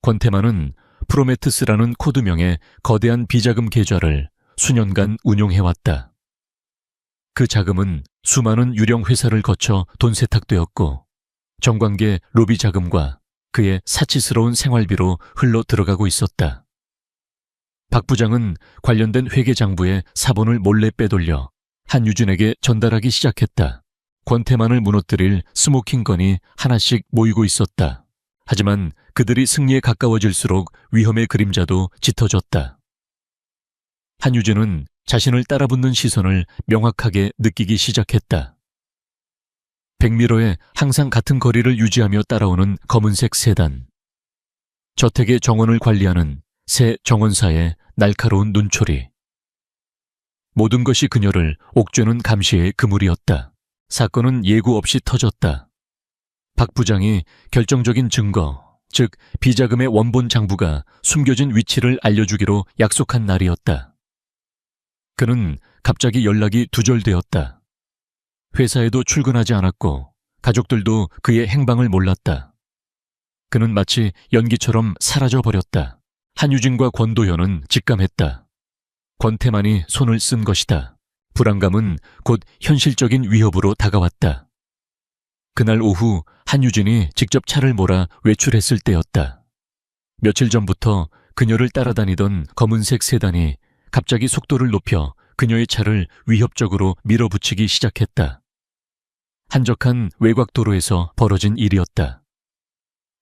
권태만은 프로메트스라는 코드명의 거대한 비자금 계좌를 수년간 운용해왔다. 그 자금은 수많은 유령 회사를 거쳐 돈 세탁되었고 정관계 로비 자금과 그의 사치스러운 생활비로 흘러 들어가고 있었다. 박 부장은 관련된 회계장부에 사본을 몰래 빼돌려 한유진에게 전달하기 시작했다. 권태만을 무너뜨릴 스모킹건이 하나씩 모이고 있었다. 하지만 그들이 승리에 가까워질수록 위험의 그림자도 짙어졌다. 한유진은 자신을 따라붙는 시선을 명확하게 느끼기 시작했다. 백미러에 항상 같은 거리를 유지하며 따라오는 검은색 세단. 저택의 정원을 관리하는 새 정원사의 날카로운 눈초리. 모든 것이 그녀를 옥죄는 감시의 그물이었다. 사건은 예고 없이 터졌다. 박 부장이 결정적인 증거, 즉 비자금의 원본 장부가 숨겨진 위치를 알려주기로 약속한 날이었다. 그는 갑자기 연락이 두절되었다. 회사에도 출근하지 않았고 가족들도 그의 행방을 몰랐다. 그는 마치 연기처럼 사라져버렸다. 한유진과 권도현은 직감했다. 권태만이 손을 쓴 것이다. 불안감은 곧 현실적인 위협으로 다가왔다. 그날 오후 한유진이 직접 차를 몰아 외출했을 때였다. 며칠 전부터 그녀를 따라다니던 검은색 세단이 갑자기 속도를 높여 그녀의 차를 위협적으로 밀어붙이기 시작했다. 한적한 외곽도로에서 벌어진 일이었다.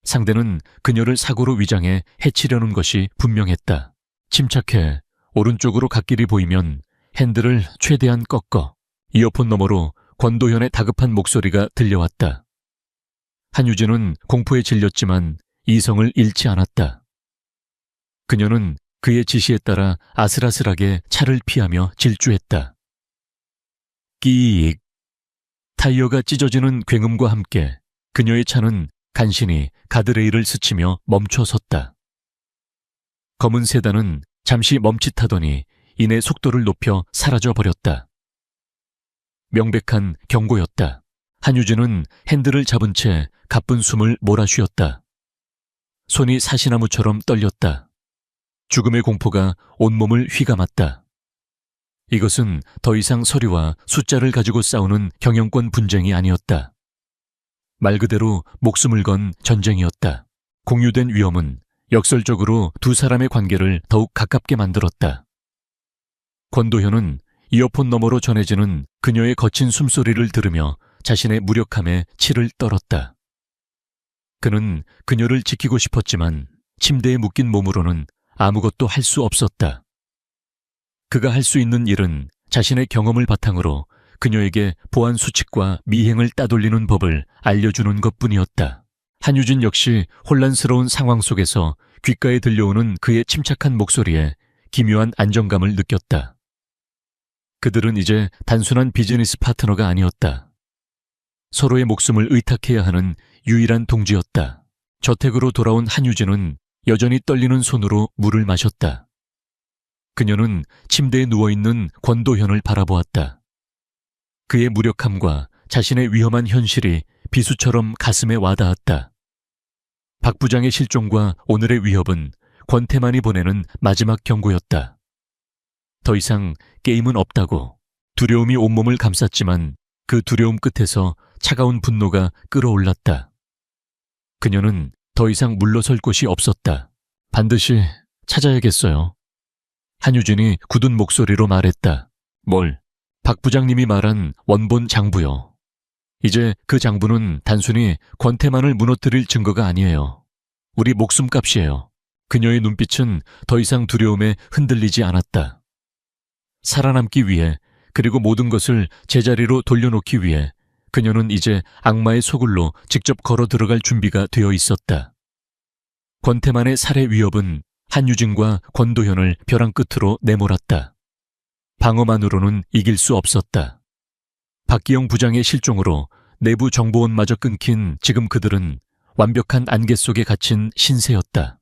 상대는 그녀를 사고로 위장해 해치려는 것이 분명했다. 침착해 오른쪽으로 갓길이 보이면 핸들을 최대한 꺾어. 이어폰 너머로 권도현의 다급한 목소리가 들려왔다. 한유진은 공포에 질렸지만 이성을 잃지 않았다. 그녀는 그의 지시에 따라 아슬아슬하게 차를 피하며 질주했다. 끼익. 타이어가 찢어지는 굉음과 함께 그녀의 차는 간신히 가드레일을 스치며 멈춰 섰다. 검은 세단은 잠시 멈칫하더니 이내 속도를 높여 사라져버렸다. 명백한 경고였다. 한유진은 핸들을 잡은 채 가쁜 숨을 몰아쉬었다. 손이 사시나무처럼 떨렸다. 죽음의 공포가 온몸을 휘감았다. 이것은 더 이상 서류와 숫자를 가지고 싸우는 경영권 분쟁이 아니었다. 말 그대로 목숨을 건 전쟁이었다. 공유된 위험은 역설적으로 두 사람의 관계를 더욱 가깝게 만들었다. 권도현은 이어폰 너머로 전해지는 그녀의 거친 숨소리를 들으며 자신의 무력함에 치를 떨었다. 그는 그녀를 지키고 싶었지만 침대에 묶인 몸으로는 아무것도 할 수 없었다. 그가 할 수 있는 일은 자신의 경험을 바탕으로 그녀에게 보안 수칙과 미행을 따돌리는 법을 알려주는 것뿐이었다. 한유진 역시 혼란스러운 상황 속에서 귓가에 들려오는 그의 침착한 목소리에 기묘한 안정감을 느꼈다. 그들은 이제 단순한 비즈니스 파트너가 아니었다. 서로의 목숨을 의탁해야 하는 유일한 동지였다. 저택으로 돌아온 한유진은 여전히 떨리는 손으로 물을 마셨다. 그녀는 침대에 누워있는 권도현을 바라보았다. 그의 무력함과 자신의 위험한 현실이 비수처럼 가슴에 와닿았다. 박 부장의 실종과 오늘의 위협은 권태만이 보내는 마지막 경고였다. 더 이상 게임은 없다고. 두려움이 온몸을 감쌌지만 그 두려움 끝에서 차가운 분노가 끓어올랐다. 그녀는 더 이상 물러설 곳이 없었다. 반드시 찾아야겠어요. 한유진이 굳은 목소리로 말했다. 뭘? 박 부장님이 말한 원본 장부요. 이제 그 장부는 단순히 권태만을 무너뜨릴 증거가 아니에요. 우리 목숨값이에요. 그녀의 눈빛은 더 이상 두려움에 흔들리지 않았다. 살아남기 위해 그리고 모든 것을 제자리로 돌려놓기 위해 그녀는 이제 악마의 소굴로 직접 걸어 들어갈 준비가 되어 있었다. 권태만의 살해 위협은 한유진과 권도현을 벼랑 끝으로 내몰았다. 방어만으로는 이길 수 없었다. 박기영 부장의 실종으로 내부 정보원마저 끊긴 지금 그들은 완벽한 안개 속에 갇힌 신세였다.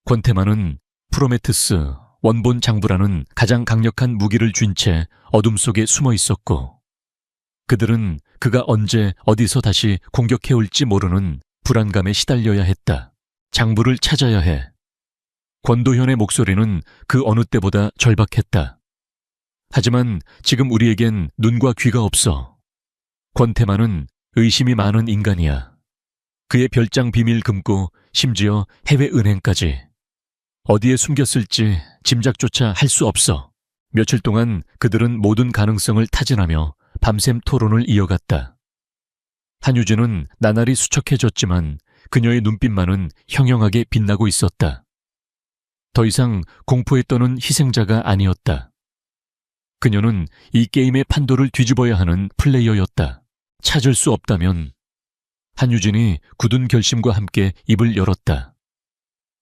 권태만은 프로메테스 원본 장부라는 가장 강력한 무기를 쥔 채 어둠 속에 숨어 있었고, 그들은 그가 언제 어디서 다시 공격해올지 모르는 불안감에 시달려야 했다. 장부를 찾아야 해. 권도현의 목소리는 그 어느 때보다 절박했다. 하지만 지금 우리에겐 눈과 귀가 없어. 권태만은 의심이 많은 인간이야. 그의 별장 비밀 금고, 심지어 해외 은행까지. 어디에 숨겼을지 짐작조차 할 수 없어. 며칠 동안 그들은 모든 가능성을 타진하며 밤샘 토론을 이어갔다. 한유진은 나날이 수척해졌지만 그녀의 눈빛만은 형형하게 빛나고 있었다. 더 이상 공포에 떠는 희생자가 아니었다. 그녀는 이 게임의 판도를 뒤집어야 하는 플레이어였다. 찾을 수 없다면. 한유진이 굳은 결심과 함께 입을 열었다.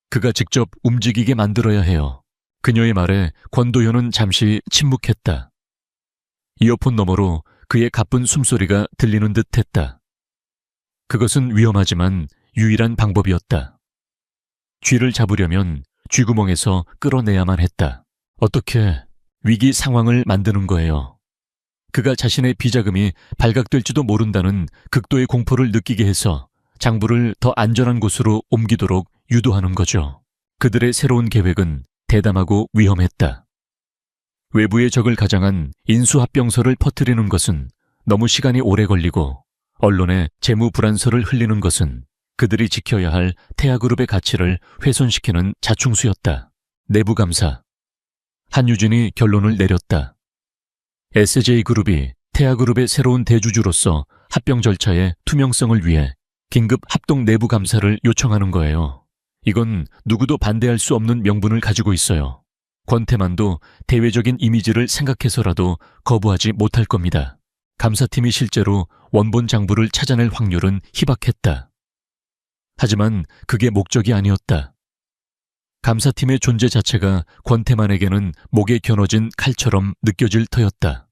그가 직접 움직이게 만들어야 해요. 그녀의 말에 권도현은 잠시 침묵했다. 이어폰 너머로 그의 가쁜 숨소리가 들리는 듯 했다. 그것은 위험하지만 유일한 방법이었다. 쥐를 잡으려면 쥐구멍에서 끌어내야만 했다. 어떻게 위기 상황을 만드는 거예요. 그가 자신의 비자금이 발각될지도 모른다는 극도의 공포를 느끼게 해서 장부를 더 안전한 곳으로 옮기도록 유도하는 거죠. 그들의 새로운 계획은 대담하고 위험했다. 외부의 적을 가장한 인수합병설을 퍼뜨리는 것은 너무 시간이 오래 걸리고, 언론에 재무 불안설을 흘리는 것은 그들이 지켜야 할 태아그룹의 가치를 훼손시키는 자충수였다. 내부 감사. 한유진이 결론을 내렸다. SJ그룹이 태아그룹의 새로운 대주주로서 합병 절차의 투명성을 위해 긴급 합동 내부 감사를 요청하는 거예요. 이건 누구도 반대할 수 없는 명분을 가지고 있어요. 권태만도 대외적인 이미지를 생각해서라도 거부하지 못할 겁니다. 감사팀이 실제로 원본 장부를 찾아낼 확률은 희박했다. 하지만 그게 목적이 아니었다. 감사팀의 존재 자체가 권태만에게는 목에 겨눠진 칼처럼 느껴질 터였다.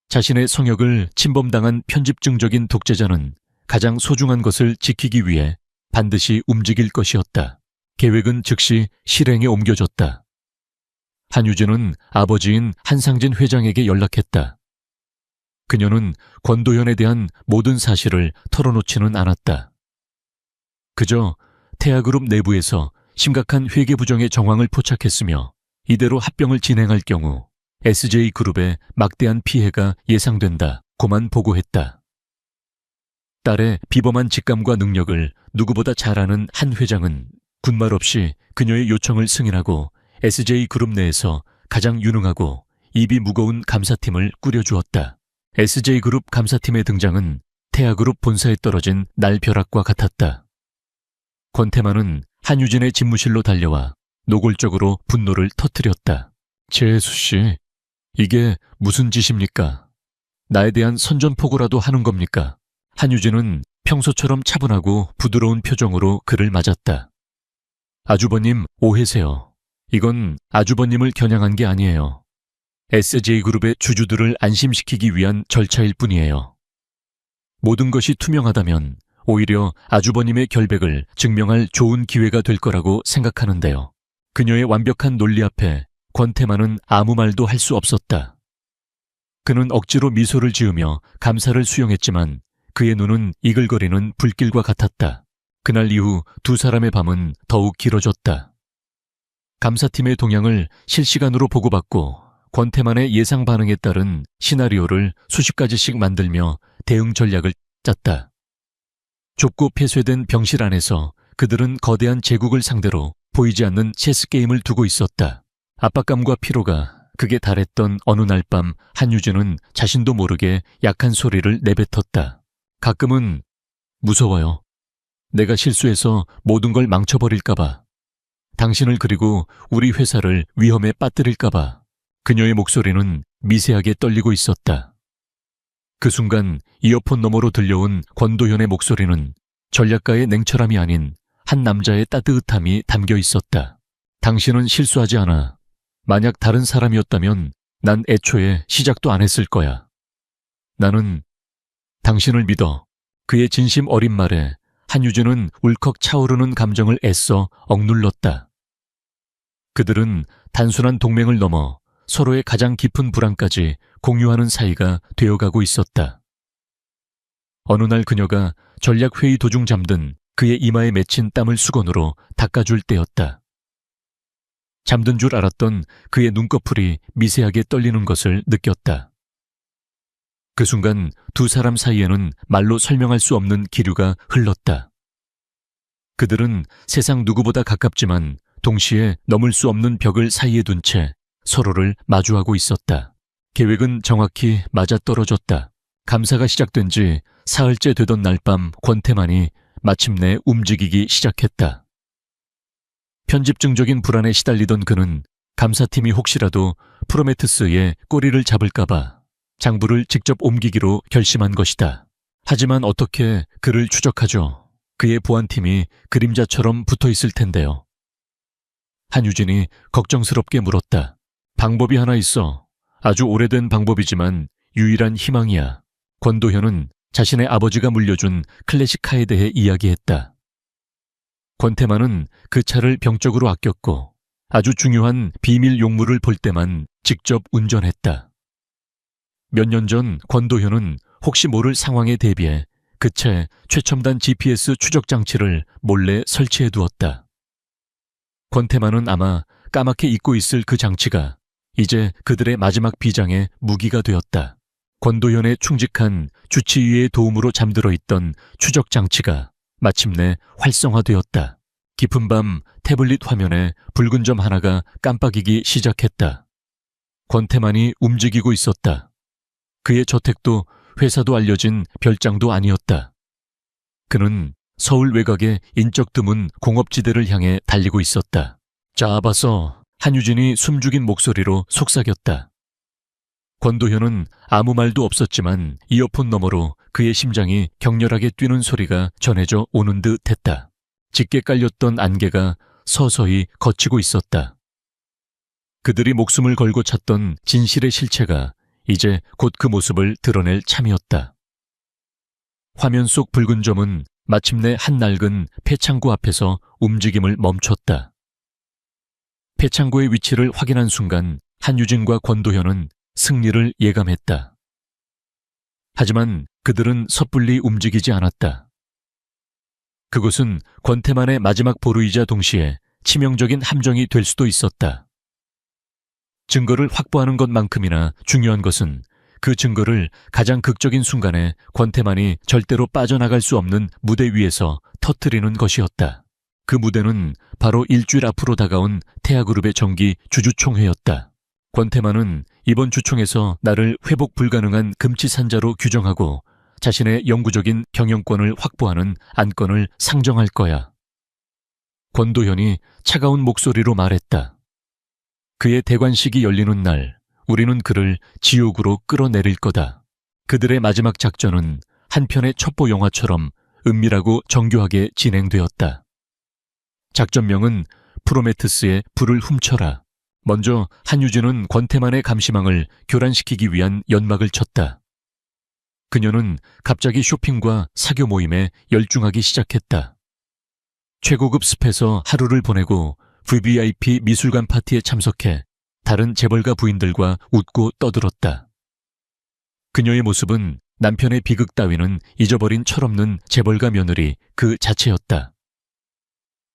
자신의 성역을 침범당한 편집증적인 독재자는 가장 소중한 것을 지키기 위해 반드시 움직일 것이었다. 계획은 즉시 실행에 옮겨졌다. 한유진은 아버지인 한상진 회장에게 연락했다. 그녀는 권도현에 대한 모든 사실을 털어놓지는 않았다. 그저 태아그룹 내부에서 심각한 회계 부정의 정황을 포착했으며 이대로 합병을 진행할 경우 SJ그룹에 막대한 피해가 예상된다고만 보고했다. 딸의 비범한 직감과 능력을 누구보다 잘 아는 한 회장은 군말 없이 그녀의 요청을 승인하고 SJ그룹 내에서 가장 유능하고 입이 무거운 감사팀을 꾸려주었다. SJ그룹 감사팀의 등장은 태아그룹 본사에 떨어진 날벼락과 같았다. 권태만은 한유진의 집무실로 달려와 노골적으로 분노를 터뜨렸다. 재수 씨, 이게 무슨 짓입니까? 나에 대한 선전포고라도 하는 겁니까? 한유진은 평소처럼 차분하고 부드러운 표정으로 그를 맞았다. 아주버님, 오해세요. 이건 아주버님을 겨냥한 게 아니에요. SJ그룹의 주주들을 안심시키기 위한 절차일 뿐이에요. 모든 것이 투명하다면 오히려 아주버님의 결백을 증명할 좋은 기회가 될 거라고 생각하는데요. 그녀의 완벽한 논리 앞에 권태만은 아무 말도 할 수 없었다. 그는 억지로 미소를 지으며 감사를 수용했지만 그의 눈은 이글거리는 불길과 같았다. 그날 이후 두 사람의 밤은 더욱 길어졌다. 감사팀의 동향을 실시간으로 보고받고 권태만의 예상 반응에 따른 시나리오를 수십 가지씩 만들며 대응 전략을 짰다. 좁고 폐쇄된 병실 안에서 그들은 거대한 제국을 상대로 보이지 않는 체스 게임을 두고 있었다. 압박감과 피로가 극에 달했던 어느 날 밤 한유진은 자신도 모르게 약한 소리를 내뱉었다. 가끔은 무서워요. 내가 실수해서 모든 걸 망쳐버릴까봐. 당신을 그리고 우리 회사를 위험에 빠뜨릴까봐. 그녀의 목소리는 미세하게 떨리고 있었다. 그 순간 이어폰 너머로 들려온 권도현의 목소리는 전략가의 냉철함이 아닌 한 남자의 따뜻함이 담겨 있었다. 당신은 실수하지 않아. 만약 다른 사람이었다면 난 애초에 시작도 안 했을 거야. 나는 당신을 믿어. 그의 진심 어린 말에 한유진은 울컥 차오르는 감정을 애써 억눌렀다. 그들은 단순한 동맹을 넘어 서로의 가장 깊은 불안까지 공유하는 사이가 되어가고 있었다. 어느 날 그녀가 전략회의 도중 잠든 그의 이마에 맺힌 땀을 수건으로 닦아줄 때였다. 잠든 줄 알았던 그의 눈꺼풀이 미세하게 떨리는 것을 느꼈다. 그 순간 두 사람 사이에는 말로 설명할 수 없는 기류가 흘렀다. 그들은 세상 누구보다 가깝지만 동시에 넘을 수 없는 벽을 사이에 둔 채 서로를 마주하고 있었다. 계획은 정확히 맞아떨어졌다. 감사가 시작된 지 사흘째 되던 날 밤 권태만이 마침내 움직이기 시작했다. 편집증적인 불안에 시달리던 그는 감사팀이 혹시라도 프로메테스의 꼬리를 잡을까봐 장부를 직접 옮기기로 결심한 것이다. 하지만 어떻게 그를 추적하죠? 그의 보안팀이 그림자처럼 붙어 있을 텐데요. 한유진이 걱정스럽게 물었다. 방법이 하나 있어. 아주 오래된 방법이지만 유일한 희망이야. 권도현은 자신의 아버지가 물려준 클래식카에 대해 이야기했다. 권태만은 그 차를 병적으로 아꼈고 아주 중요한 비밀 용물을 볼 때만 직접 운전했다. 몇 년 전 권도현은 혹시 모를 상황에 대비해 그 차에 최첨단 GPS 추적 장치를 몰래 설치해 두었다. 권태만은 아마 까맣게 잊고 있을 그 장치가 이제 그들의 마지막 비장의 무기가 되었다. 권도현의 충직한 주치의의 도움으로 잠들어 있던 추적 장치가 마침내 활성화되었다. 깊은 밤 태블릿 화면에 붉은 점 하나가 깜빡이기 시작했다. 권태만이 움직이고 있었다. 그의 저택도 회사도 알려진 별장도 아니었다. 그는 서울 외곽의 인적 드문 공업지대를 향해 달리고 있었다. 잡아서 한유진이 숨죽인 목소리로 속삭였다. 권도현은 아무 말도 없었지만 이어폰 너머로 그의 심장이 격렬하게 뛰는 소리가 전해져 오는 듯 했다. 짙게 깔렸던 안개가 서서히 걷히고 있었다. 그들이 목숨을 걸고 찾던 진실의 실체가 이제 곧 그 모습을 드러낼 참이었다. 화면 속 붉은 점은 마침내 한 낡은 폐창고 앞에서 움직임을 멈췄다. 폐창고의 위치를 확인한 순간 한유진과 권도현은 승리를 예감했다. 하지만 그들은 섣불리 움직이지 않았다. 그곳은 권태만의 마지막 보루이자 동시에 치명적인 함정이 될 수도 있었다. 증거를 확보하는 것만큼이나 중요한 것은 그 증거를 가장 극적인 순간에 권태만이 절대로 빠져나갈 수 없는 무대 위에서 터뜨리는 것이었다. 그 무대는 바로 일주일 앞으로 다가온 태아그룹의 정기 주주총회였다. 권태만은 이번 주총에서 나를 회복 불가능한 금치산자로 규정하고 자신의 영구적인 경영권을 확보하는 안건을 상정할 거야. 권도현이 차가운 목소리로 말했다. 그의 대관식이 열리는 날 우리는 그를 지옥으로 끌어내릴 거다. 그들의 마지막 작전은 한 편의 첩보 영화처럼 은밀하고 정교하게 진행되었다. 작전명은 프로메테스의 불을 훔쳐라. 먼저 한유진은 권태만의 감시망을 교란시키기 위한 연막을 쳤다. 그녀는 갑자기 쇼핑과 사교 모임에 열중하기 시작했다. 최고급 습에서 하루를 보내고 VVIP 미술관 파티에 참석해 다른 재벌가 부인들과 웃고 떠들었다. 그녀의 모습은 남편의 비극 따위는 잊어버린 철없는 재벌가 며느리 그 자체였다.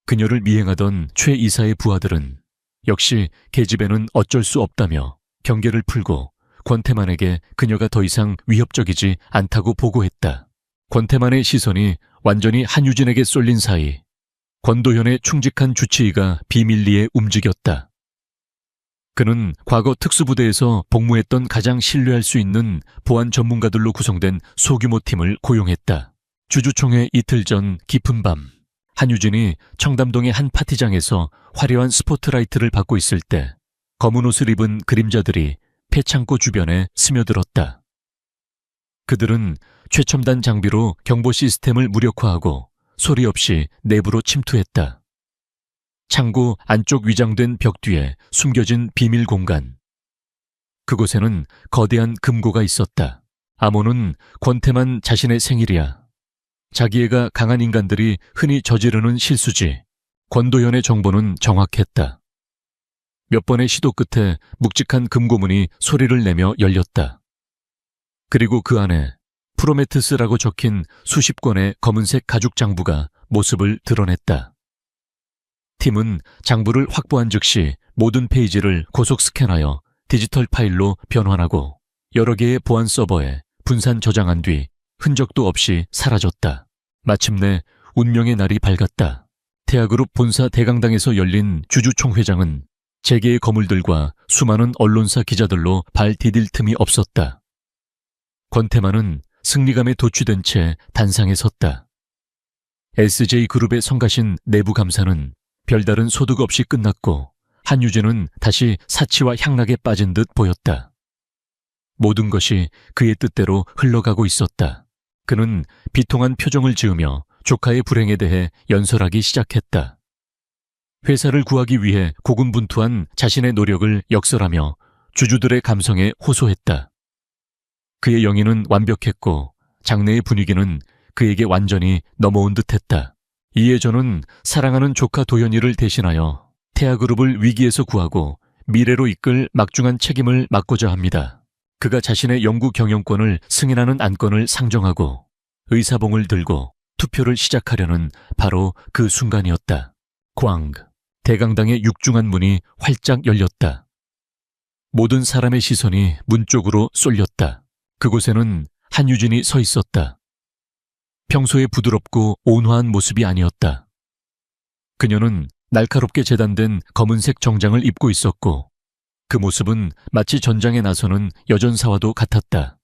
그녀를 미행하던 최 이사의 부하들은 역시 계집애는 어쩔 수 없다며 경계를 풀고 권태만에게 그녀가 더 이상 위협적이지 않다고 보고했다. 권태만의 시선이 완전히 한유진에게 쏠린 사이 권도현의 충직한 주치의가 비밀리에 움직였다. 그는 과거 특수부대에서 복무했던 가장 신뢰할 수 있는 보안 전문가들로 구성된 소규모 팀을 고용했다. 주주총회 이틀 전 깊은 밤 한유진이 청담동의 한 파티장에서 화려한 스포트라이트를 받고 있을 때 검은 옷을 입은 그림자들이 폐창고 주변에 스며들었다. 그들은 최첨단 장비로 경보 시스템을 무력화하고 소리 없이 내부로 침투했다. 창고 안쪽 위장된 벽 뒤에 숨겨진 비밀 공간. 그곳에는 거대한 금고가 있었다. 암호는 권태만 자신의 생일이야. 자기애가 강한 인간들이 흔히 저지르는 실수지. 권도현의 정보는 정확했다. 몇 번의 시도 끝에 묵직한 금고문이 소리를 내며 열렸다. 그리고 그 안에 프로메테스라고 적힌 수십 권의 검은색 가죽 장부가 모습을 드러냈다. 팀은 장부를 확보한 즉시 모든 페이지를 고속 스캔하여 디지털 파일로 변환하고 여러 개의 보안 서버에 분산 저장한 뒤 흔적도 없이 사라졌다. 마침내 운명의 날이 밝았다. 태아그룹 본사 대강당에서 열린 주주총회장은 재계의 거물들과 수많은 언론사 기자들로 발 디딜 틈이 없었다. 권태만은 승리감에 도취된 채 단상에 섰다. SJ그룹의 성가신 내부 감사는 별다른 소득 없이 끝났고 한유진은 다시 사치와 향락에 빠진 듯 보였다. 모든 것이 그의 뜻대로 흘러가고 있었다. 그는 비통한 표정을 지으며 조카의 불행에 대해 연설하기 시작했다. 회사를 구하기 위해 고군분투한 자신의 노력을 역설하며 주주들의 감성에 호소했다. 그의 영의는 완벽했고 장내의 분위기는 그에게 완전히 넘어온 듯했다. 이에 저는 사랑하는 조카 도현이를 대신하여 태아그룹을 위기에서 구하고 미래로 이끌 막중한 책임을 맡고자 합니다. 그가 자신의 영구 경영권을 승인하는 안건을 상정하고 의사봉을 들고 투표를 시작하려는 바로 그 순간이었다. 꽝! 대강당의 육중한 문이 활짝 열렸다. 모든 사람의 시선이 문 쪽으로 쏠렸다. 그곳에는 한유진이 서 있었다. 평소에 부드럽고 온화한 모습이 아니었다. 그녀는 날카롭게 재단된 검은색 정장을 입고 있었고 그 모습은 마치 전장에 나서는 여전사와도 같았다.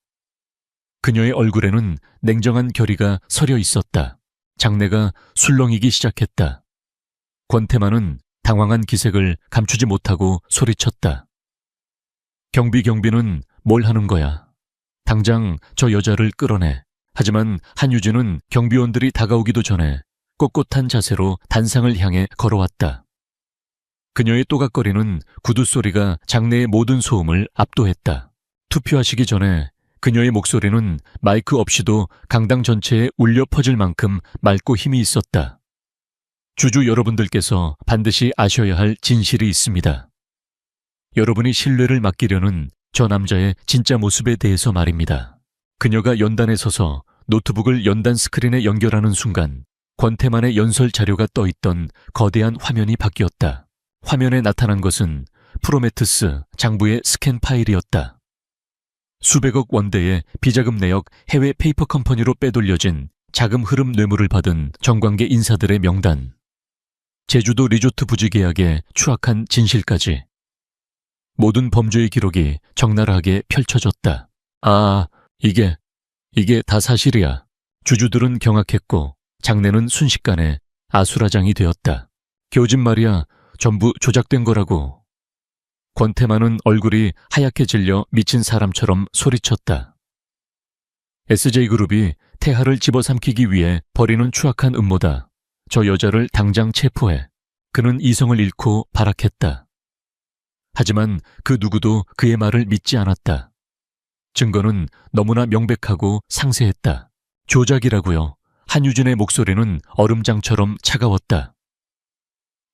그녀의 얼굴에는 냉정한 결의가 서려 있었다. 장내가 술렁이기 시작했다. 권태만은 당황한 기색을 감추지 못하고 소리쳤다. 경비는 뭘 하는 거야? 당장 저 여자를 끌어내. 하지만 한유진은 경비원들이 다가오기도 전에 꼿꼿한 자세로 단상을 향해 걸어왔다. 그녀의 또각거리는 구두 소리가 장내의 모든 소음을 압도했다. 투표하시기 전에 그녀의 목소리는 마이크 없이도 강당 전체에 울려 퍼질 만큼 맑고 힘이 있었다. 주주 여러분들께서 반드시 아셔야 할 진실이 있습니다. 여러분이 신뢰를 맡기려는 저 남자의 진짜 모습에 대해서 말입니다. 그녀가 연단에 서서 노트북을 연단 스크린에 연결하는 순간 권태만의 연설 자료가 떠있던 거대한 화면이 바뀌었다. 화면에 나타난 것은 프로메테스 장부의 스캔 파일이었다. 수백억 원대의 비자금 내역 해외 페이퍼 컴퍼니로 빼돌려진 자금 흐름 뇌물을 받은 정관계 인사들의 명단. 제주도 리조트 부지 계약의 추악한 진실까지. 모든 범죄의 기록이 적나라하게 펼쳐졌다. 아, 이게 다 사실이야. 주주들은 경악했고 장내는 순식간에 아수라장이 되었다. 거짓말이야. 전부 조작된 거라고. 권태만은 얼굴이 하얗게 질려 미친 사람처럼 소리쳤다. SJ그룹이 태하를 집어삼키기 위해 벌이는 추악한 음모다. 저 여자를 당장 체포해. 그는 이성을 잃고 발악했다. 하지만 그 누구도 그의 말을 믿지 않았다. 증거는 너무나 명백하고 상세했다. 조작이라고요. 한유진의 목소리는 얼음장처럼 차가웠다.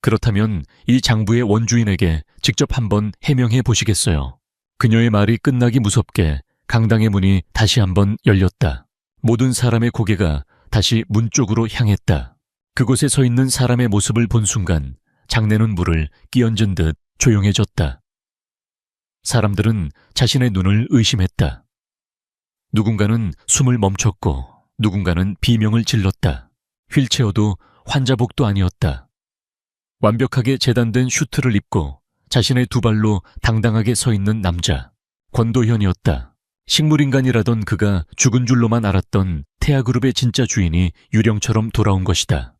그렇다면 이 장부의 원주인에게 직접 한번 해명해 보시겠어요? 그녀의 말이 끝나기 무섭게 강당의 문이 다시 한번 열렸다. 모든 사람의 고개가 다시 문 쪽으로 향했다. 그곳에 서 있는 사람의 모습을 본 순간 장내는 물을 끼얹은 듯 조용해졌다. 사람들은 자신의 눈을 의심했다. 누군가는 숨을 멈췄고 누군가는 비명을 질렀다. 휠체어도 환자복도 아니었다. 완벽하게 재단된 슈트를 입고 자신의 두 발로 당당하게 서 있는 남자. 권도현이었다. 식물인간이라던 그가 죽은 줄로만 알았던 태아그룹의 진짜 주인이 유령처럼 돌아온 것이다.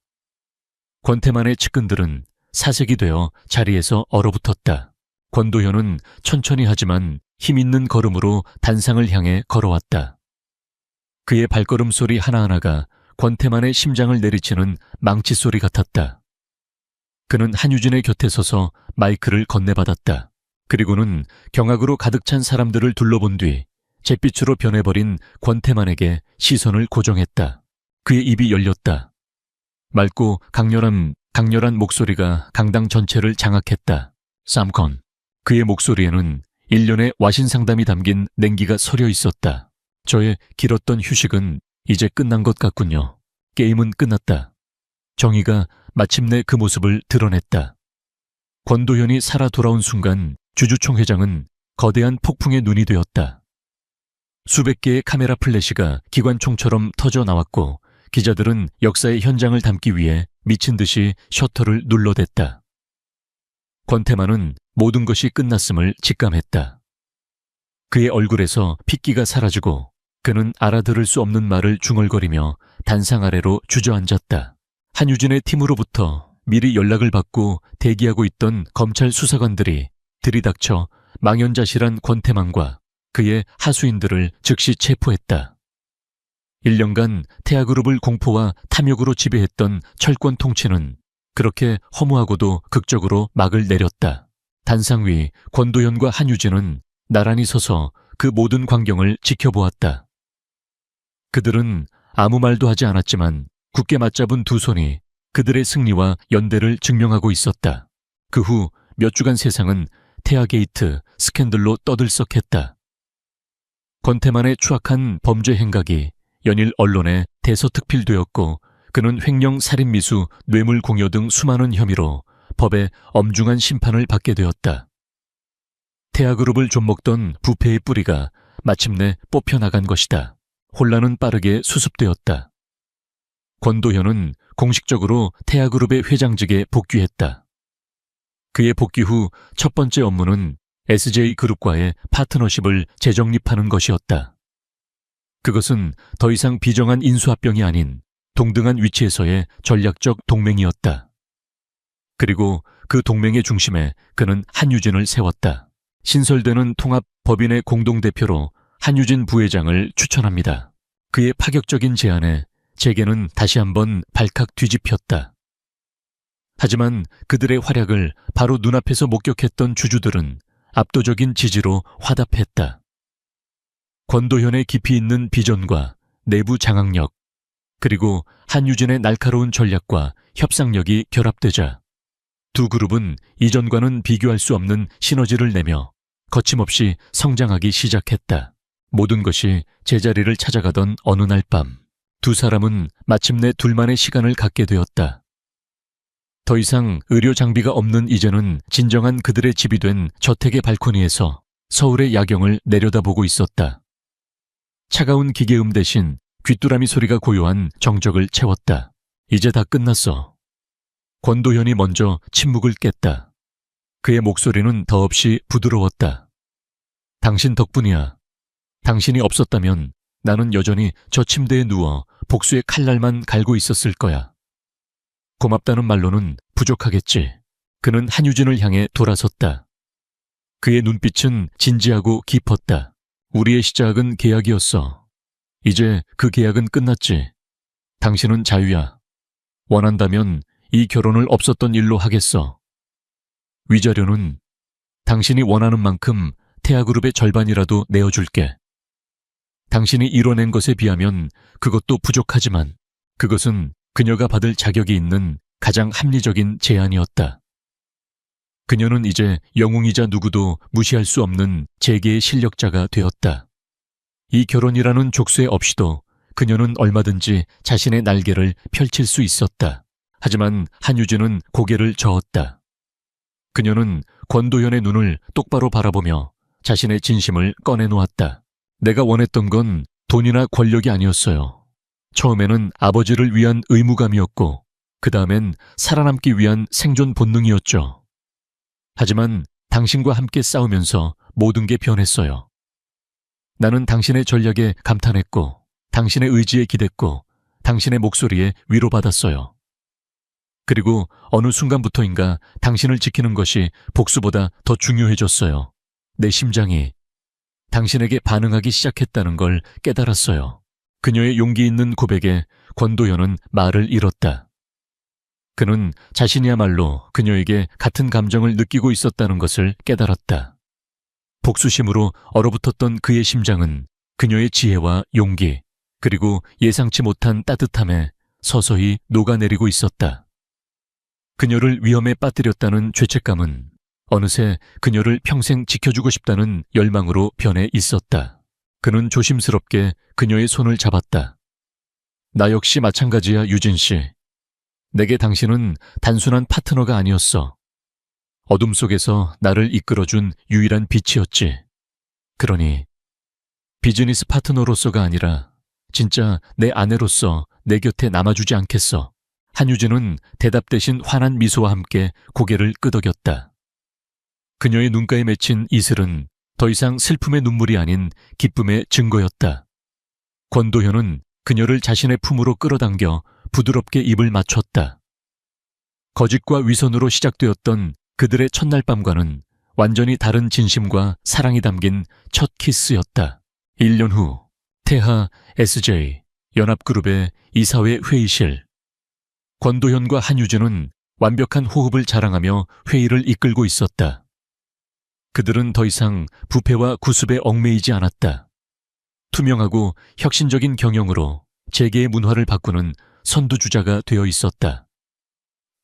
권태만의 측근들은 사색이 되어 자리에서 얼어붙었다. 권도현은 천천히 하지만 힘있는 걸음으로 단상을 향해 걸어왔다. 그의 발걸음 소리 하나하나가 권태만의 심장을 내리치는 망치 소리 같았다. 그는 한유진의 곁에 서서 마이크를 건네받았다. 그리고는 경악으로 가득 찬 사람들을 둘러본 뒤 잿빛으로 변해버린 권태만에게 시선을 고정했다. 그의 입이 열렸다. 맑고 강렬한 목소리가 강당 전체를 장악했다. 쌈컨. 그의 목소리에는 일련의 와신 상담이 담긴 냉기가 서려 있었다. 저의 길었던 휴식은 이제 끝난 것 같군요. 게임은 끝났다. 정의가 마침내 그 모습을 드러냈다. 권도현이 살아 돌아온 순간 주주총 회장은 거대한 폭풍의 눈이 되었다. 수백 개의 카메라 플래시가 기관총처럼 터져 나왔고 기자들은 역사의 현장을 담기 위해 미친 듯이 셔터를 눌러댔다. 권태만은 모든 것이 끝났음을 직감했다. 그의 얼굴에서 핏기가 사라지고 그는 알아들을 수 없는 말을 중얼거리며 단상 아래로 주저앉았다. 한유진의 팀으로부터 미리 연락을 받고 대기하고 있던 검찰 수사관들이 들이닥쳐 망연자실한 권태만과 그의 하수인들을 즉시 체포했다. 1년간 태아그룹을 공포와 탐욕으로 지배했던 철권 통치는 그렇게 허무하고도 극적으로 막을 내렸다. 단상 위 권도현과 한유진은 나란히 서서 그 모든 광경을 지켜보았다. 그들은 아무 말도 하지 않았지만 굳게 맞잡은 두 손이 그들의 승리와 연대를 증명하고 있었다. 그 후 몇 주간 세상은 태아게이트 스캔들로 떠들썩했다. 권태만의 추악한 범죄 행각이 연일 언론에 대서특필되었고 그는 횡령, 살인미수, 뇌물공여 등 수많은 혐의로 법의 엄중한 심판을 받게 되었다. 태아그룹을 좀먹던 부패의 뿌리가 마침내 뽑혀나간 것이다. 혼란은 빠르게 수습되었다. 권도현은 공식적으로 태아그룹의 회장직에 복귀했다. 그의 복귀 후 첫 번째 업무는 SJ그룹과의 파트너십을 재정립하는 것이었다. 그것은 더 이상 비정한 인수합병이 아닌 동등한 위치에서의 전략적 동맹이었다. 그리고 그 동맹의 중심에 그는 한유진을 세웠다. 신설되는 통합법인의 공동대표로 한유진 부회장을 추천합니다. 그의 파격적인 제안에 재계는 다시 한번 발칵 뒤집혔다. 하지만 그들의 활약을 바로 눈앞에서 목격했던 주주들은 압도적인 지지로 화답했다. 권도현의 깊이 있는 비전과 내부 장악력, 그리고 한유진의 날카로운 전략과 협상력이 결합되자 두 그룹은 이전과는 비교할 수 없는 시너지를 내며 거침없이 성장하기 시작했다. 모든 것이 제자리를 찾아가던 어느 날 밤, 두 사람은 마침내 둘만의 시간을 갖게 되었다. 더 이상 의료 장비가 없는 이제는 진정한 그들의 집이 된 저택의 발코니에서 서울의 야경을 내려다보고 있었다. 차가운 기계음 대신 귀뚜라미 소리가 고요한 정적을 채웠다. 이제 다 끝났어. 권도현이 먼저 침묵을 깼다. 그의 목소리는 더없이 부드러웠다. 당신 덕분이야. 당신이 없었다면 나는 여전히 저 침대에 누워 복수의 칼날만 갈고 있었을 거야. 고맙다는 말로는 부족하겠지. 그는 한유진을 향해 돌아섰다. 그의 눈빛은 진지하고 깊었다. 우리의 시작은 계약이었어. 이제 그 계약은 끝났지. 당신은 자유야. 원한다면 이 결혼을 없었던 일로 하겠어. 위자료는 당신이 원하는 만큼 태아그룹의 절반이라도 내어줄게. 당신이 이뤄낸 것에 비하면 그것도 부족하지만 그것은 그녀가 받을 자격이 있는 가장 합리적인 제안이었다. 그녀는 이제 영웅이자 누구도 무시할 수 없는 재계의 실력자가 되었다. 이 결혼이라는 족쇄 없이도 그녀는 얼마든지 자신의 날개를 펼칠 수 있었다. 하지만 한유진은 고개를 저었다. 그녀는 권도현의 눈을 똑바로 바라보며 자신의 진심을 꺼내놓았다. 내가 원했던 건 돈이나 권력이 아니었어요. 처음에는 아버지를 위한 의무감이었고 그 다음엔 살아남기 위한 생존 본능이었죠. 하지만 당신과 함께 싸우면서 모든 게 변했어요. 나는 당신의 전략에 감탄했고 당신의 의지에 기댔고 당신의 목소리에 위로받았어요. 그리고 어느 순간부터인가 당신을 지키는 것이 복수보다 더 중요해졌어요. 내 심장이 당신에게 반응하기 시작했다는 걸 깨달았어요. 그녀의 용기 있는 고백에 권도현은 말을 잃었다. 그는 자신이야말로 그녀에게 같은 감정을 느끼고 있었다는 것을 깨달았다. 복수심으로 얼어붙었던 그의 심장은 그녀의 지혜와 용기, 그리고 예상치 못한 따뜻함에 서서히 녹아내리고 있었다. 그녀를 위험에 빠뜨렸다는 죄책감은 어느새 그녀를 평생 지켜주고 싶다는 열망으로 변해 있었다. 그는 조심스럽게 그녀의 손을 잡았다. 나 역시 마찬가지야, 유진 씨. 내게 당신은 단순한 파트너가 아니었어. 어둠 속에서 나를 이끌어준 유일한 빛이었지. 그러니 비즈니스 파트너로서가 아니라 진짜 내 아내로서 내 곁에 남아주지 않겠어. 한유진은 대답 대신 환한 미소와 함께 고개를 끄덕였다. 그녀의 눈가에 맺힌 이슬은 더 이상 슬픔의 눈물이 아닌 기쁨의 증거였다. 권도현은 그녀를 자신의 품으로 끌어당겨 부드럽게 입을 맞췄다. 거짓과 위선으로 시작되었던 그들의 첫날 밤과는 완전히 다른 진심과 사랑이 담긴 첫 키스였다. 1년 후 태하 SJ 연합그룹의 이사회 회의실. 권도현과 한유진은 완벽한 호흡을 자랑하며 회의를 이끌고 있었다. 그들은 더 이상 부패와 구습에 얽매이지 않았다. 투명하고 혁신적인 경영으로 재계의 문화를 바꾸는 선두주자가 되어 있었다.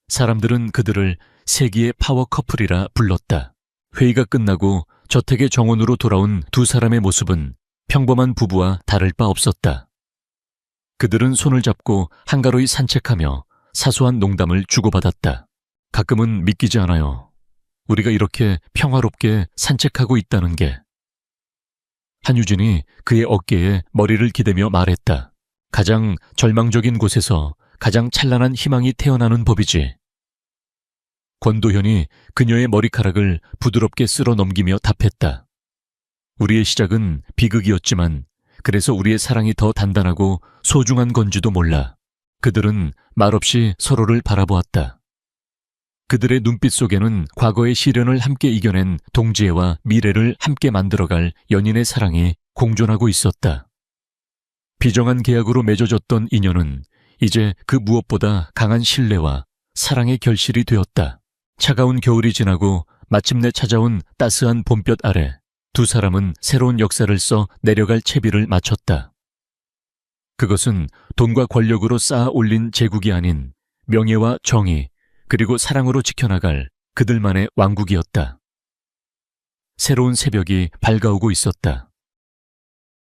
사람들은 그들을 세기의 파워 커플이라 불렀다. 회의가 끝나고 저택의 정원으로 돌아온 두 사람의 모습은 평범한 부부와 다를 바 없었다. 그들은 손을 잡고 한가로이 산책하며 사소한 농담을 주고받았다. 가끔은 믿기지 않아요. 우리가 이렇게 평화롭게 산책하고 있다는 게. 한유진이 그의 어깨에 머리를 기대며 말했다. 가장 절망적인 곳에서 가장 찬란한 희망이 태어나는 법이지. 권도현이 그녀의 머리카락을 부드럽게 쓸어 넘기며 답했다. 우리의 시작은 비극이었지만 그래서 우리의 사랑이 더 단단하고 소중한 건지도 몰라. 그들은 말없이 서로를 바라보았다. 그들의 눈빛 속에는 과거의 시련을 함께 이겨낸 동지애와 미래를 함께 만들어갈 연인의 사랑이 공존하고 있었다. 비정한 계약으로 맺어졌던 인연은 이제 그 무엇보다 강한 신뢰와 사랑의 결실이 되었다. 차가운 겨울이 지나고 마침내 찾아온 따스한 봄볕 아래 두 사람은 새로운 역사를 써 내려갈 채비를 마쳤다. 그것은 돈과 권력으로 쌓아 올린 제국이 아닌 명예와 정의, 그리고 사랑으로 지켜나갈 그들만의 왕국이었다. 새로운 새벽이 밝아오고 있었다.